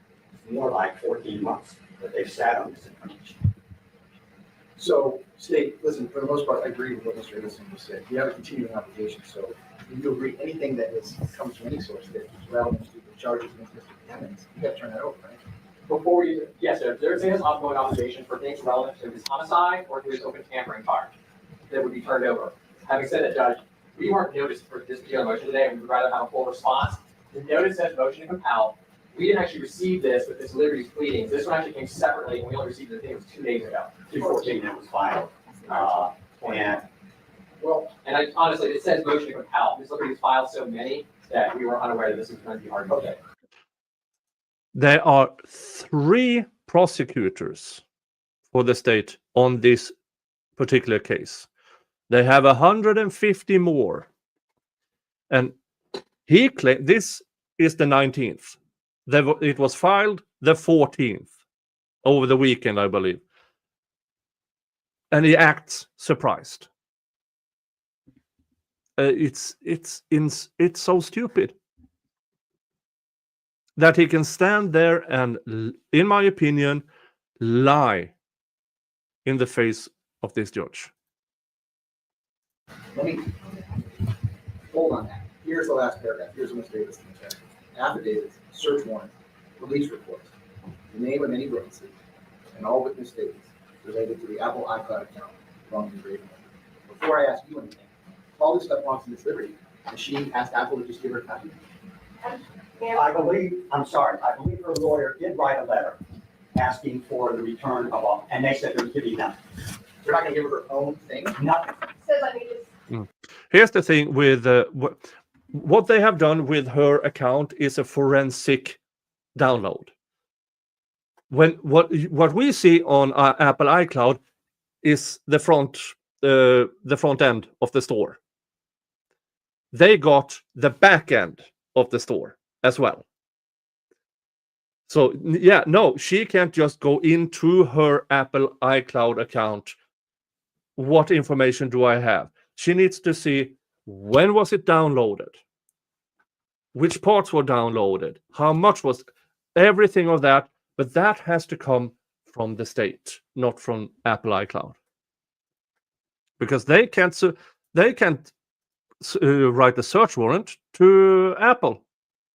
It's more like 14 months that they've sat on this information. So, state, listen, for the most part, I agree with what Mr. Eaglesy just said. You have a continuing obligation, so you agree anything that comes from any source that is relevant to the charges against Mr. Evans, you gotta turn that over, right? Before we, yes, sir, there's an ongoing obligation for things relevant to his homicide or to his open tampering charge that would be turned over. Having said that, Judge, we weren't noticed for this particular motion today, and we'd rather have a full response. The notice says motion to compel. We didn't actually receive this with this Liberty's pleadings. This one actually came separately, and we only received it, I think it was 2 days ago. 2/14 it was filed. And I honestly, it says motion to compel. Ms. Liberty's filed so many that we were unaware that this was going to be hard to get. There are 3 prosecutors for the state on this particular case. They have 150 more. And he claimed this is the 19th. It was filed the 14th over the weekend, I believe. And he acts surprised. It's so stupid that he can stand there and, in my opinion, lie in the face of this judge. Let me hold on that. Here's the last paragraph. Here's Ms. Davis. Affidavits, search warrants, police reports, the name of any witnesses, and all witness statements related to the Apple iCloud account belonging to Raven. Before I ask you anything, all this stuff belongs to Ms. Liberty. And she asked Apple to just give her a copy. I believe her lawyer did write a letter asking for the return of all, and they said they're giving them They're not gonna give her her own thing. nothing. So let me just, Here's the thing with what they have done with her account is a forensic download. What we see on Apple iCloud is the front end of the store. They got the back end of the store as well. So yeah, no, she can't just go into her Apple iCloud account. What information do I have? She needs to see when was it downloaded, which parts were downloaded, how much was everything of that. But that has to come from the state, not from Apple iCloud, because they can't write a search warrant to Apple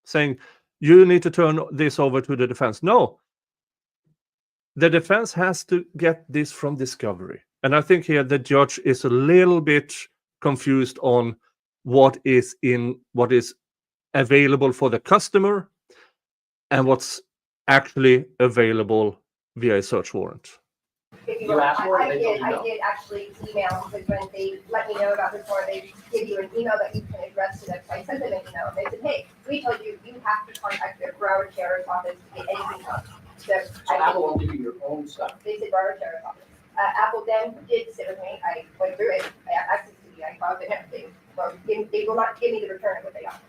saying you need to turn this over to the defense. No, the defense has to get this from discovery. And I think here the judge is a little bit confused on what is available for the customer and what's actually available via a search warrant. You asked for it, I they told you no. did actually email, because when they let me know about this warrant, they give you an email that you can address to them. So I sent them an email. They said, hey, we told you, you have to contact the Broward Sheriff's Office to get anything done. So Apple won't give you your own stuff. they said Broward Sheriff's Office. Apple then did sit with me. I went through it. I have access to the iCloud and everything. Well, they will not give me the return of what they got.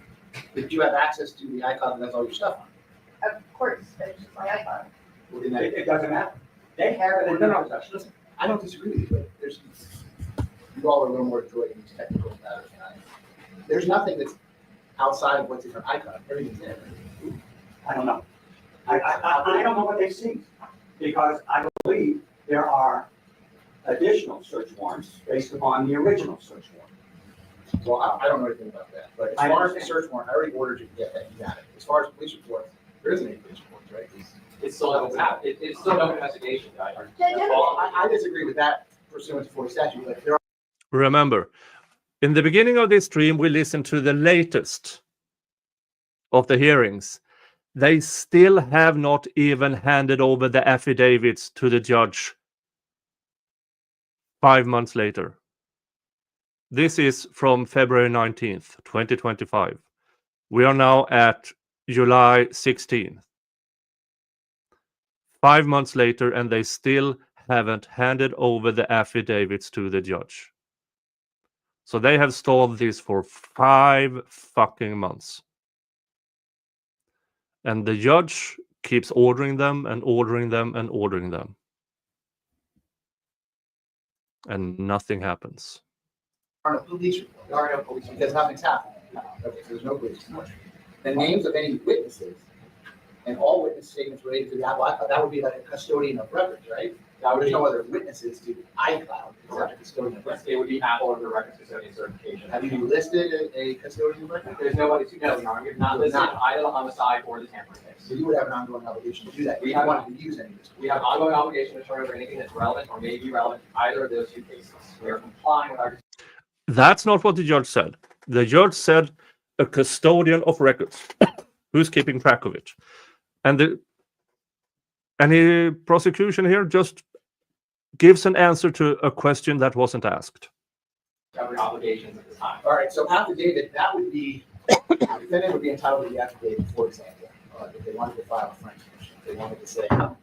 Did you have access to the iCloud that has all your stuff on? Of course, but it's just my iPhone. Well, then that- It doesn't matter. They have it in their possession. Listen, I don't disagree with you, but you all are a little more adroit in these technical matters than I am. There's nothing that's outside of what's in her iCloud. Everything's in it. I don't know. I don't know what they've seen, because I believe there are additional search warrants based upon the original search warrant. Well, I don't know anything about that, but as I far as the understand. search warrant, I already ordered you to get that, you got it. As far as police reports, there isn't any police reports, right? It's still no, it's still no investigation, Judge. I disagree with that pursuant to Florida statute, but there are. Remember, in the beginning of this stream, we listened to the latest of the hearings. They still have not even handed over the affidavits to the judge 5 months later. This is from February 19th, 2025. We are now at July 16th. 5 months later, and they still haven't handed over the affidavits to the judge. So they have stalled this for 5 fucking months. And the judge keeps ordering them and ordering them and ordering them. And nothing happens. There are no police reports. There are no police because nothing's happened. Okay, so there's no police reports. The names of any witnesses and all witness statements related to the Apple iCloud, that would be like a custodian of records, right? There's no other witnesses to iCloud except a custodian of records. It would be Apple under records custodian certification. Have you listed a custodian of records? There's nobody to know, Your Honor. We've not listed either the homicide or the tampering case. So you would have an ongoing obligation to do that. We wanted to use any of this. We have an ongoing obligation to turn over anything that's relevant or may be relevant to either of those two cases. We are complying with our. That's not what the judge said. The judge said a custodian of records who's keeping track of it. And the prosecution here just gives an answer to a question that wasn't asked. Government obligations at the time. All right, so affidavit, that would be, the defendant would be entitled to the affidavit, for example, if they wanted to file a French motion, if they wanted to say that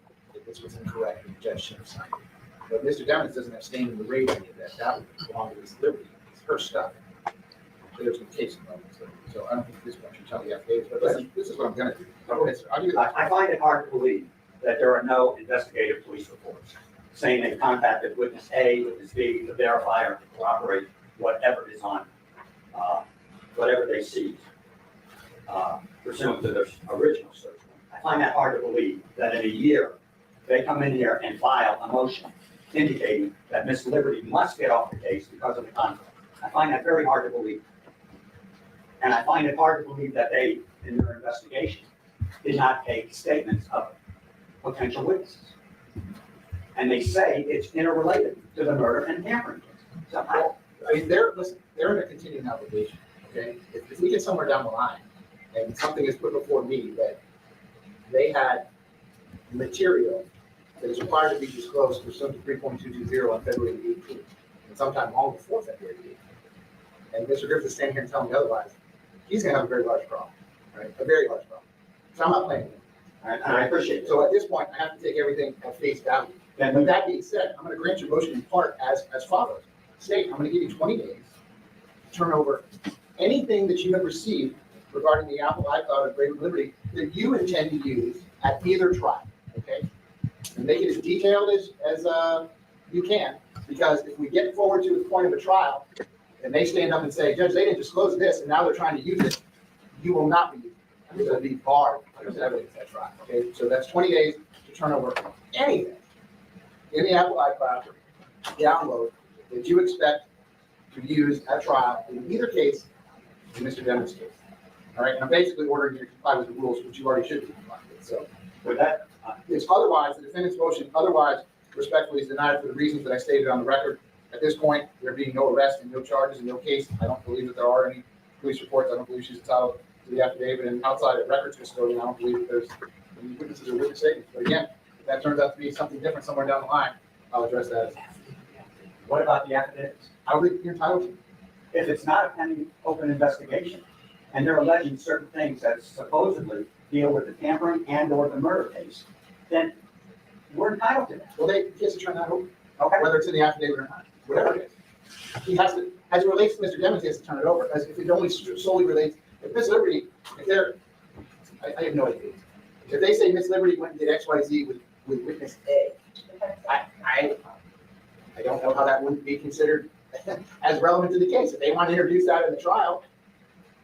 this was incorrect, and the judge should have signed it. But Mr. Demings doesn't have standing to raise any of that. That would belong to his liberty. It's her stuff. There's no case involved. So I don't think this one should tell the affidavits, but this is what I'm gonna do. Go ahead, sir. I'll give you the last. I find it hard to believe that there are no investigative police reports saying they contacted witness A, witness B to verify or to corroborate whatever is on, whatever they seized, pursuant to their original search warrant. I find that hard to believe that in a year, they come in here and file a motion indicating that Miss Liberty must get off the case because of the conflict. I find that very hard to believe. And I find it hard to believe that they, in their investigation, did not take statements of potential witnesses. And they say it's interrelated to the murder and tampering case. Somehow. I mean, they're in a continuing obligation, okay? If we get somewhere down the line and something is put before me that they had material that is required to be disclosed pursuant to 3.220 on February 18th, and sometime long before February 18th, and Mr. Griffith is standing here and telling me otherwise, he's gonna have a very large problem, right? A very large problem. So I'm not playing with him. And I appreciate it. So at this point, I have to take everything at face value. And with that being said, I'm gonna grant your motion in part as follows. State, I'm gonna give you 20 days to turn over anything that you have received regarding the Apple iCloud and Brave Liberty that you intend to use at either trial, okay? And make it as detailed as you can, because if we get forward to the point of a trial and they stand up and say, Judge, they didn't disclose this and now they're trying to use it, you will not be, you're gonna be barred from evidence at trial, okay? So that's 20 days to turn over anything in the Apple iCloud, download that you expect to use at trial in either case, in Mr. Dennis' case. All right, and I'm basically ordering you to comply with the rules, which you already should be complying with. So With that, it's otherwise, the defendant's motion otherwise respectfully is denied for the reasons that I stated on the record. At this point, there being no arrest and no charges and no case, I don't believe that there are any police reports. I don't believe she's entitled to the affidavit, and outside of records custodian, I don't believe that there's any witnesses or witness statements. But again, if that turns out to be something different somewhere down the line, I'll address that. what about the affidavits? I don't think you're entitled to. If it's not a pending open investigation, and they're alleging certain things that supposedly deal with the tampering and or the murder case, then we're entitled to that. Well, he has to turn that over, Okay? whether it's in the affidavit or not, whatever it is. He has to, as it relates to Mr. Demings, he has to turn it over, as if it only solely relates, if Miss Liberty, if they're, I have no idea. If they say Miss Liberty went and did X, Y, Z with witness A, I don't know how that wouldn't be considered as relevant to the case. If they want to introduce that in the trial,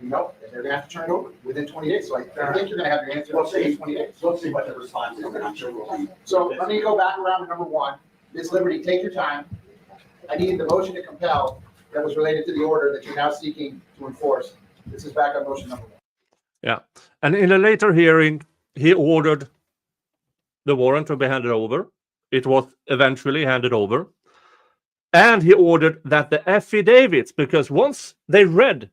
they're gonna have to turn it over within 20 days. So I think you're gonna have your answer in 20 days. We'll see what the response is, and I'm sure we'll see. So let me go back around to number one. Miss Liberty, take your time. I need the motion to compel that was related to the order that you're now seeking to enforce. This is back on motion number one. Yeah. And in a later hearing, he ordered the warrant to be handed over. It was eventually handed over. And he ordered that the affidavits, because once they read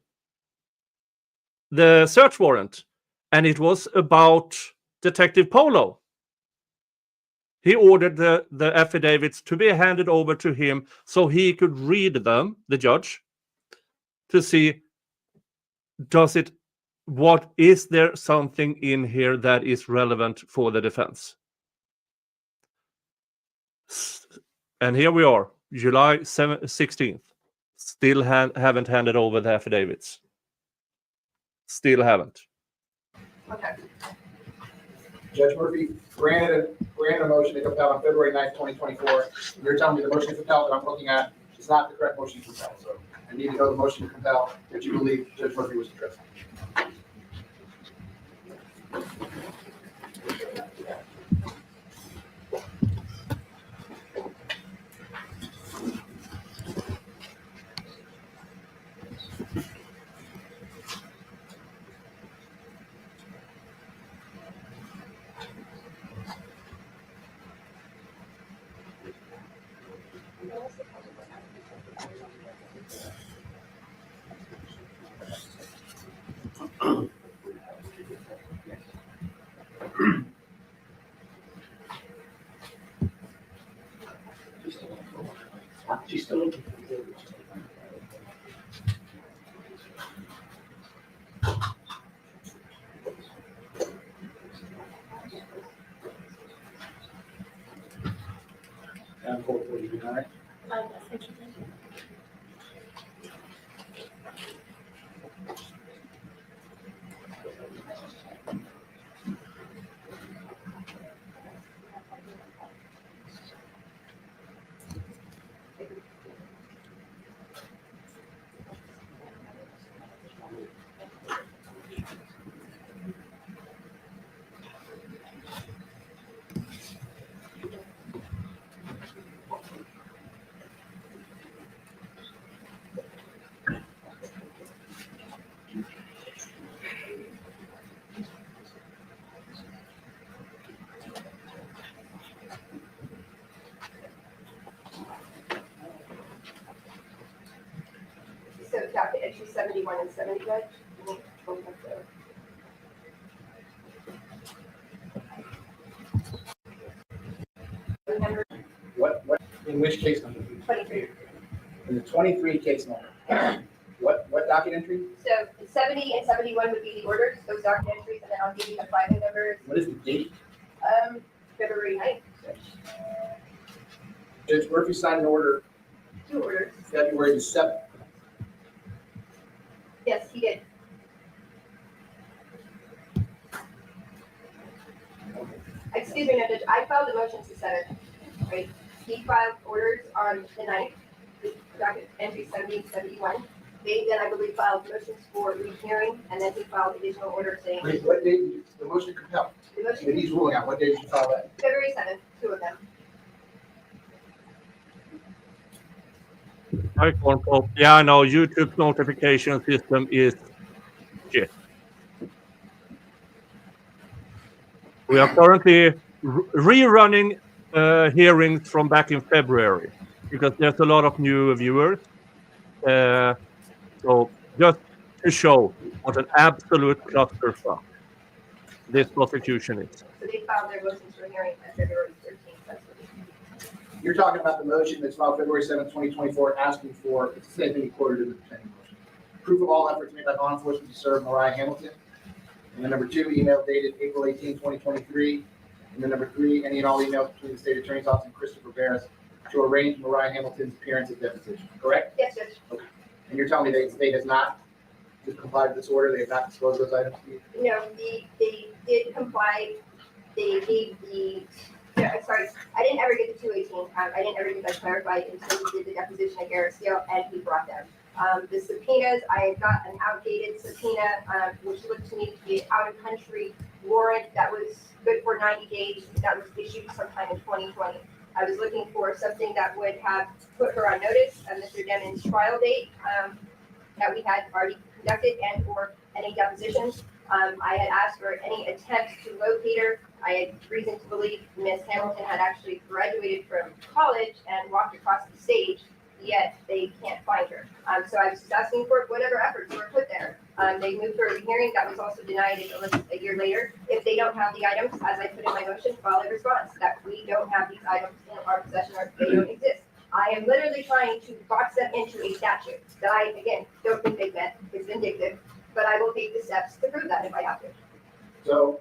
the search warrant and it was about Detective Polo, he ordered the affidavits to be handed over to him so he could read them, the judge, to see, is there something in here that is relevant for the defense? And here we are, July 16th. Still haven't handed over the affidavits. Still haven't. Okay. Judge Murphy granted a motion to compel on February 9th, 2024. You're telling me the motion to compel that I'm looking at is not the correct motion to compel. So I need to know the motion to compel that you believe Judge Murphy was addressing. She's still. And for you, all right? So docket entry 71 and 70, Judge? Remember, What, in which case number? 23. In the 23 case number. What docket entry? So 70 and 71 would be the orders, those docket entries, and then I'll give you the filing numbers. What is the date? February 9th, Judge. Judge Murphy signed an order 2 orders. February the 7th. Yes, he did. Excuse me, no, Judge, I filed a motion to set it, right? He filed orders on the 9th, docket entry 70 and 71. They then, I believe, filed motions for rehearing, and then he filed additional orders saying, Wait, what date, the motion to compel, the motion, that he's ruling out, what date did you file that? February 7th, 2 of them. Hi, Cornpop. Yeah, I know. YouTube's notification system is shit. We are currently rerunning hearings from back in February because there's a lot of new viewers. So just to show what an absolute clusterfuck this prosecution is. So they filed their motions for hearing on February 13th. That's what they- You're talking about the motion that's filed February 7th, 2024, asking for, it's the same thing you quoted in the pending motion. Proof of all efforts made by law enforcement to serve Mariah Hamilton. And then number 2, email dated April 18, 2023. And then number 3, any and all emails between the state attorney's office and Christopher Barris to arrange Mariah Hamilton's appearance at deposition, correct? Yes, Judge. And you're telling me the state has not complied with this order, they have not disclosed those items to you? No, they did comply. They gave the, yeah, I'm sorry, I didn't ever get the 218. I didn't ever get that clarified until we did the deposition at Garrisdale, and he brought them. The subpoenas, I had got an outdated subpoena, which looked to me to be an out-of-country warrant that was good for 90 days, that was issued sometime in 2020. I was looking for something that would have put her on notice of Mr. Demon's trial date that we had already conducted and or any depositions. I had asked for any attempts to locate her. I had reason to believe Ms. Hamilton had actually graduated from college and walked across the stage, yet they can't find her. So I was just asking for whatever efforts were put there. They moved for a hearing, that was also denied a year later. If they don't have the items, as I put in my motion, file a response that we don't have these items in our possession or they don't exist. I am literally trying to box them into a statute that I, again, don't think they've met. It's vindictive, but I will take the steps to prove that if I have to. So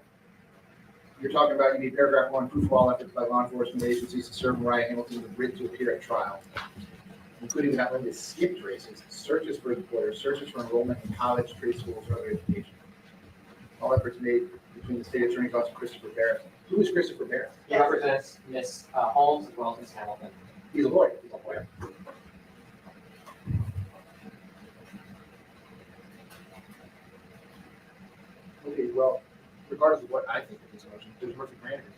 you're talking about you need paragraph 1, proof of all efforts by law enforcement agencies to serve Mariah Hamilton with writ to appear at trial, including not limited skipped races, searches for employers, searches for enrollment in college, trade schools, or other education. All efforts made between the state attorney's office and Christopher Barris. Who is Christopher Barris? He represents Ms. Holmes as well as Ms. Hamilton. He's a lawyer. He's a lawyer. Okay, well, regardless of what I think of this motion, there's Murphy granted it,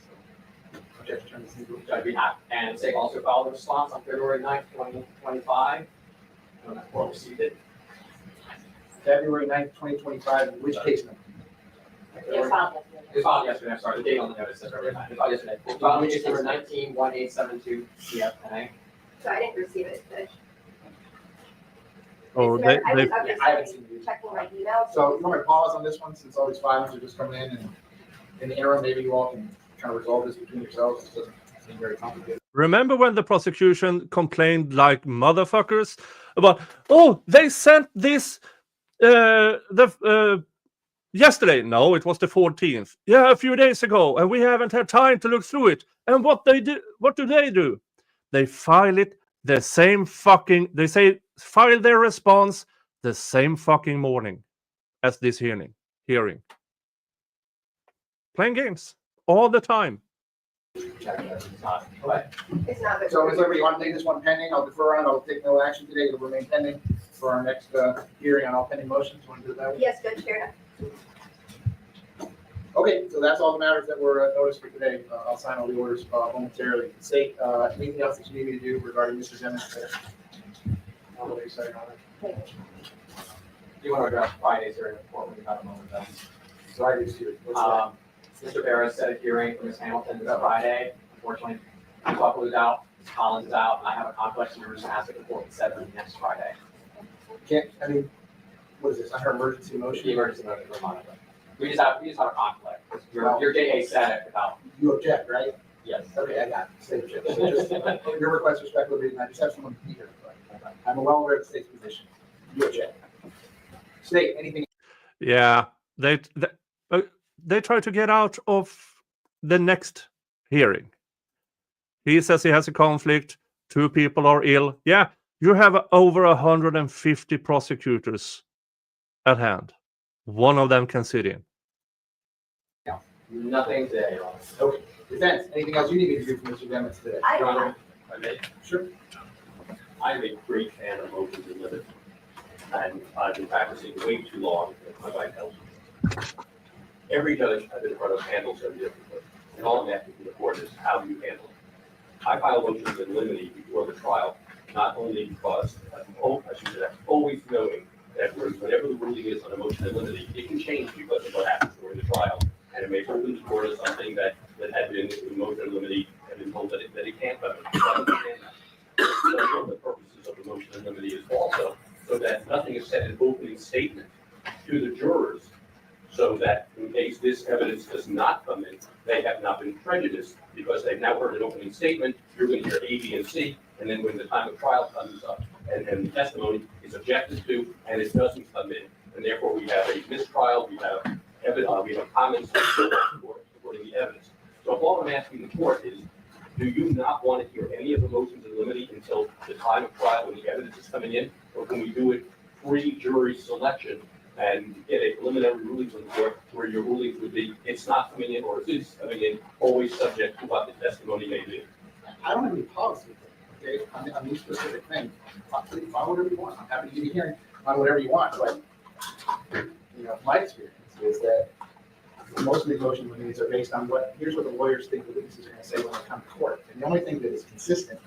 so. Objection, turn this into. Judge, we have, and SIG also filed a response on February 9th, 2025. And the court received it. February 9th, 2025, which case number? It was filed yesterday. It was filed yesterday, I'm sorry, the date on the notice says February 9th. It was filed yesterday. It was filed on case number 19-1872 CFNA. So I didn't receive it, Judge. Oh, I was I haven't seen it. checking my email. So you want me to pause on this one since all these filings are just coming in, and in the interim, maybe you all can kind of resolve this between yourselves. It doesn't seem very complicated. Remember when the prosecution complained like motherfuckers about, oh, they sent this yesterday? No, it was the 14th. Yeah, a few days ago, and we haven't had time to look through it. And what do they do? they file it the same fucking, they say file their response the same fucking morning as this hearing. Playing games all the time. It's not good. So, Ms. Liberty, you want to take this one pending? I'll defer on, I'll take no action today, it'll remain pending for our next hearing on all pending motions. You want to do it that way? Yes, good, Chair. Okay, so that's all the matters that were noticed for today. I'll sign all the orders momentarily. State, anything else that you need me to do regarding Mr. Jennings? I'm really excited on it. Do you want to address Fridays during the court when you have a moment then? Fridays here. What's that? Mr. Barris set a hearing for Ms. Hamilton this Friday. Unfortunately, Ms. Buckley is out, Ms. Collins is out, and I have a conflict, so we're just asking the court to set it next Friday. I mean, what is this, under emergency motion? The emergency motion for monitoring. We just have a conflict. Your JA said it without, You object, right? yes. Okay, I got it. State object. So just, your request respectfully, and I just have someone to be here. I'm well aware of the state's position. You object. State, anything? Yeah, they try to get out of the next hearing. He says he has a conflict. 2 people are ill. Yeah, you have over 150 prosecutors at hand. One of them can sit in. Nothing today, Your Honor. Okay. Defense, anything else you need me to do for Mr. Demets today? Your Honor, if I may. Sure. I'm a great fan of motions and limits, and I've been practicing way too long, as my wife tells me. Every judge I've been in front of handles them differently, and all I'm asking from the court is, how do you handle it? I file motions in limine before the trial, not only because I'm always knowing that whenever the ruling is on a motion in limine, it can change because of what happens during the trial, and it may open the door to something that had been in motion in limine and been told that it can't, but I understand that. So one of the purposes of the motion in limine is also so that nothing is said in opening statement to the jurors, so that in case this evidence does not come in, they have not been prejudiced because they've now heard an opening statement. You're going to hear A, B, and C, and then when the time of trial comes up and the testimony is objected to and it doesn't come in, and therefore we have a mistrial, we have comments supporting the evidence. So all I'm asking the court is, do you not want to hear any of the motions in limine until the time of trial when the evidence is coming in, or can we do it pre-jury selection and get a preliminary ruling from the court where your rulings would be, it's not coming in or it is coming in, always subject to what the testimony may be? I don't have any policy, okay, on these specific things. File whatever you want. I'm happy to give you a hearing on whatever you want, but, my experience is that most of these motion limines are based on here's what the lawyers think the witnesses are going to say when they come to court. And the only thing that is consistent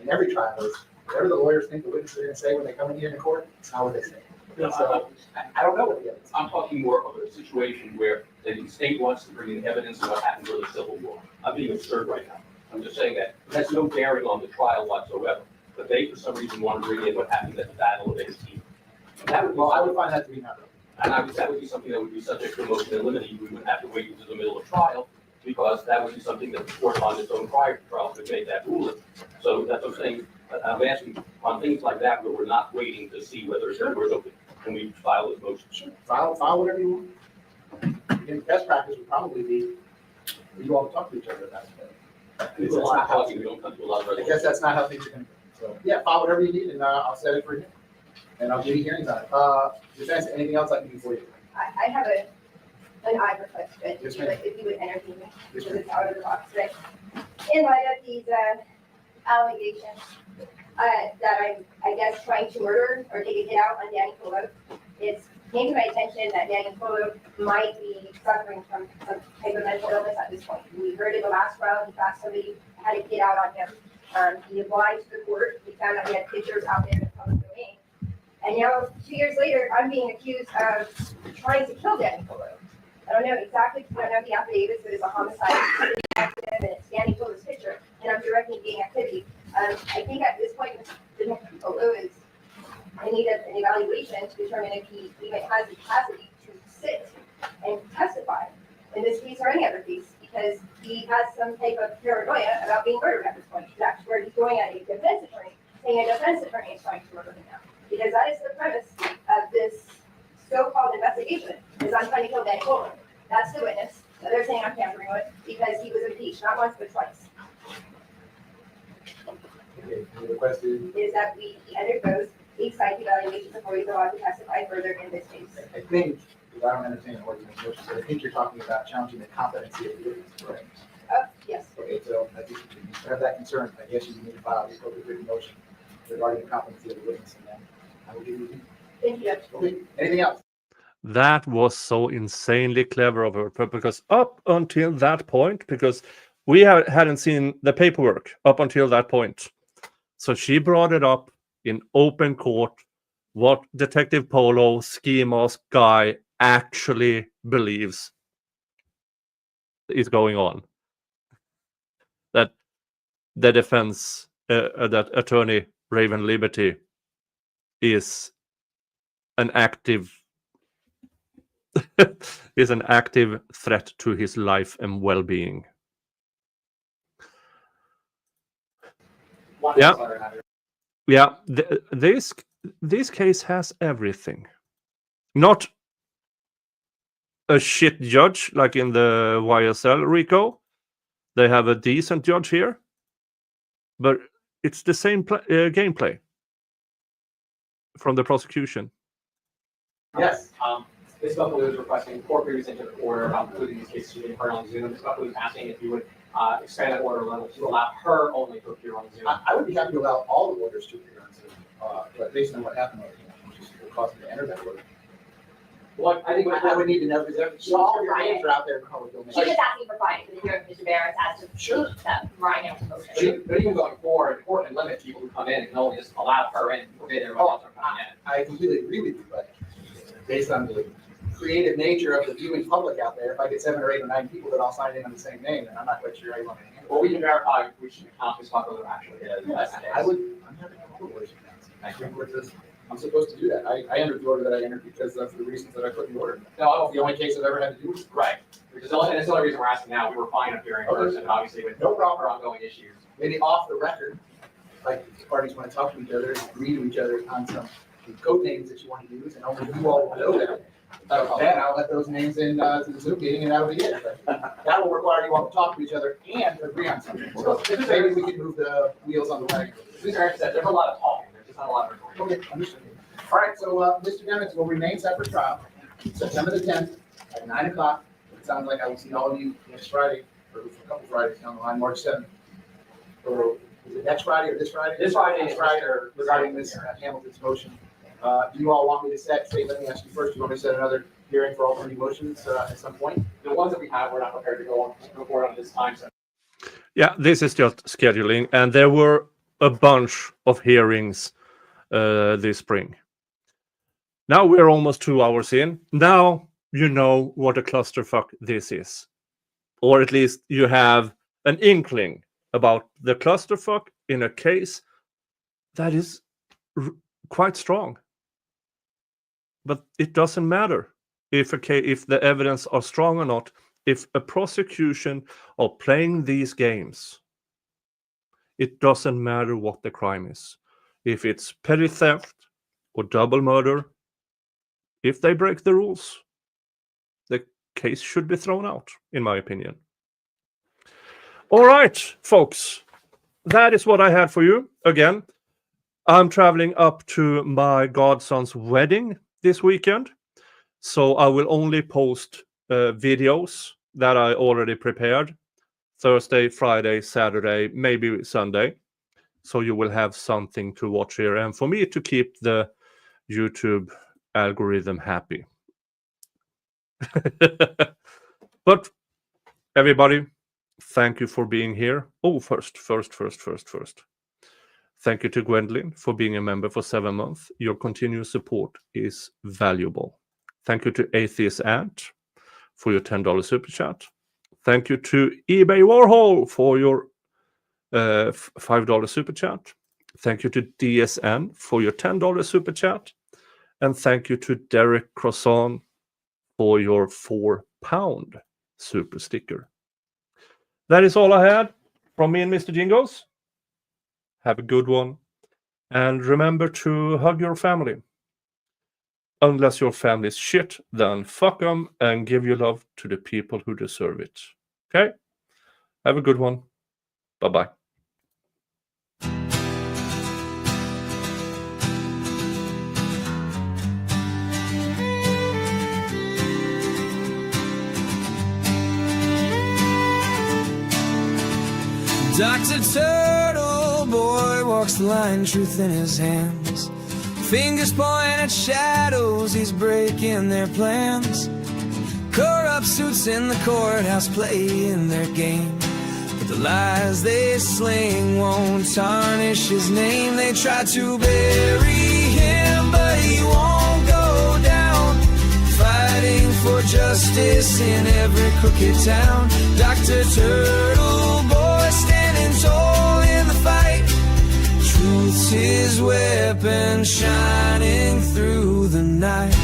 in every trial is whatever the lawyers think the witnesses are going to say when they come in here in the court, it's not what they say. So I don't know what the evidence. I'm talking more of a situation where the state wants to bring in evidence of what happened during the Civil War. I'm being absurd right now. I'm just saying that it has no bearing on the trial whatsoever. But they, for some reason, want to bring in what happened at the Battle of Antietam. I would find that to be not right. And that would be something that would be subject to a motion in limine. We would have to wait until the middle of trial because that would be something that the court on its own prior to trial could make that ruling. So that's what I'm saying. I'm asking on things like that where we're not waiting to see whether it's open. Can we file this motion? Sure. File whatever you want. Again, best practice would probably be you all talk to each other about it. It's a lot of talking. We don't come to a lot of I resolution. guess that's not how things are going to go. So yeah, file whatever you need, and I'll set it for you, and I'll give you hearings on it. Defense, anything else I can do for you? I have an odd request, Judge, Yes, if you would entertain me, Yes, because it's out of the box today. In light of these allegations that I'm, I guess, trying to murder or take a hit out on Danny Polo, it's came to my attention that Danny Polo might be suffering from some type of mental illness at this point. We heard in the last trial, he thought somebody had a hit out on him. He applied to the court, he found out he had pictures out there in the public domain. And now, 2 years later, I'm being accused of trying to kill Danny Polo. I don't know exactly, because I don't know the affidavit, but it's a homicide, and it's Danny Polo's picture, and I'm directing the activity. I think at this point, Mr. Polo is in need of an evaluation to determine if he even has the capacity to sit and testify in this case or any other case, because he has some type of paranoia about being murdered at this point. That's where he's going at a defense attorney, saying a defense attorney is trying to murder him now. Because that is the premise of this so-called investigation, is I'm trying to kill Danny Polo. That's the witness that they're saying I'm tampering with, because he was impeached, not once, but twice. Okay, the request is that we undergo each psych evaluation before we go on to testify further in this case. I think, because I don't understand the ordinance motion, but I think you're talking about challenging the competency of the witness, correct? Yes. Okay, so I think if you have that concern, I guess you need to file the appropriate written motion regarding the competency of the witness, and then I will give you. Thank you. Okay, anything else? That was so insanely clever of her, because up until that point, because we hadn't seen the paperwork up until that point. So she brought it up in open court, what Detective Polo, ski mask guy, actually believes is going on. That the defense, that attorney Raven Liberty is an active is an active threat to his life and well-being. Yeah, this case has everything. Not a shit judge like in the YSL Rico. They have a decent judge here, but it's the same gameplay from the prosecution. Yes. Ms. Buckley was requesting court previous into the order about including these cases being heard on Zoom. Ms. Buckley was asking if you would expand that order level to allow her only to appear on Zoom. I would be happy to allow all the orders to appear on Zoom, but based on what happened, which is the cost me to enter that order. What I think I would need to know, because all your names are out there in public domain. She's just asking for Fein, for the hearing of Mr. Barris as to Sure. that Ryan Hamilton motion. But even going forward, the court can limit people who come in and can only just allow her in, forbid everyone else from coming in. I completely agree with you, but based on the creative nature of the viewing public out there, if I get 7 or 8 or 9 people that all sign in on the same name, then I'm not quite sure how you want to handle it. Well, we can verify which account Ms. Buckley actually is. Yes, I'm happy to have orders. I'm supposed to do that. I entered the order that I entered because of the reasons that I put in the order. No, It's the only case I've ever had to do. right. Which is and it's the only reason we're asking now. We were fine up here in person, obviously with No problem. our ongoing issues. Maybe off the record, like the parties want to talk to each other, agree to each other on some code names that you want to use, and only you all will know that. Then I'll let those names in to the Zoom meeting, and that'll be it. But that will require you all to talk to each other and agree on something. So maybe we can move the wheels on the wagon. There's a lot of talking. There's just not a lot of recording. Okay, understood. All right, so Mr. Demings will remain separate trial, September the 10th at 9 o'clock. It sounds like I will see all of you next Friday, or a couple Fridays down the line, March 7th. Or is it next Friday or this Friday? This Friday This is Friday, Mr. regarding this Hamilton's motion. Do you all want me to set, let me ask you first, do you want me to set another hearing for all 3 motions at some point? The ones that we have, we're not prepared to go forward on this time. So Yeah, this is just scheduling, and there were a bunch of hearings this spring. Now we're almost 2 hours in. Now you know what a clusterfuck this is. Or at least you have an inkling about the clusterfuck in a case that is quite strong. But it doesn't matter if the evidence are strong or not. If a prosecution are playing these games, it doesn't matter what the crime is. If it's petty theft or double murder, if they break the rules, the case should be thrown out, in my opinion. All right, folks, that is what I had for you. Again, I'm traveling up to my godson's wedding this weekend, so I will only post videos that I already prepared. Thursday, Friday, Saturday, maybe Sunday. So you will have something to watch here. And for me to keep the YouTube algorithm happy. But everybody, thank you for being here. Oh, first. Thank you to Gwendolyn for being a member for 7 months. Your continuous support is valuable. Thank you to Atheist Ant for your $10 super chat. Thank you to eBay Warhol for your $5 super chat. Thank you to DSN for your $10 super chat. And thank you to Derek Crosson for your £4 super sticker. That is all I had from me and Mr. Jingles. Have a good one. And remember to hug your family. Unless your family's shit, then fuck them and give your love to the people who deserve it. Okay? Have a good one. Bye-bye. Dr. Turtle Boy walks the line, truth in his hands. Fingers point at shadows, he's breaking their plans. Corrupt suits in the courthouse playing their game. But the lies they sling won't tarnish his name. They try to bury him, but he won't go down. Fighting for justice in every crooked town. Dr. Turtle Boy standing tall in the fight. Truth's his weapon shining through the night.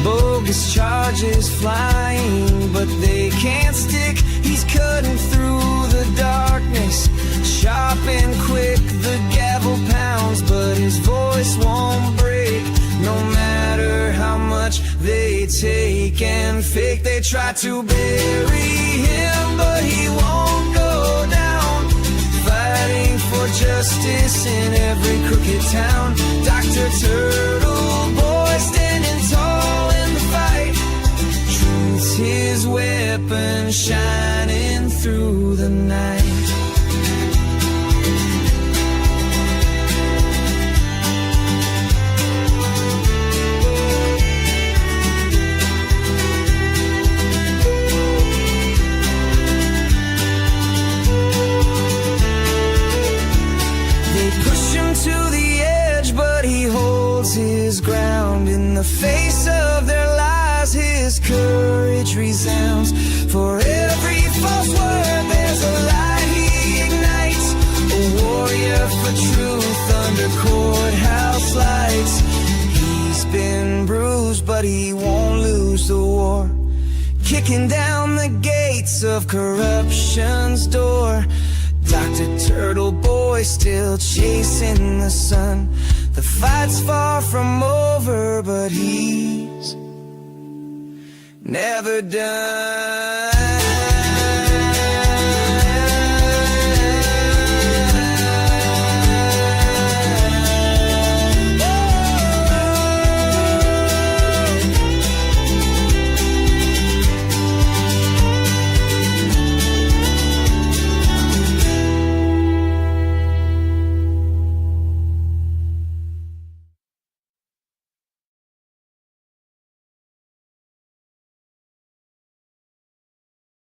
Bogus charges flying, but they can't stick. He's cutting through the darkness, sharp and quick. The gavel pounds, but his voice won't break. No matter how much they take and fake, they try to bury him, but he won't go down. Fighting for justice in every crooked town. Dr. Turtle Boy standing tall in the fight. Truth's his weapon shining through the night. His ground in the face of their lies, his courage resounds. For every false word there's a lie he ignites. A warrior for truth under courthouse lights. He's been bruised but he won't lose the war, kicking down the gates of corruption's door. Dr. Turtle Boy still chasing the sun. The fight's far from over, but he's never done.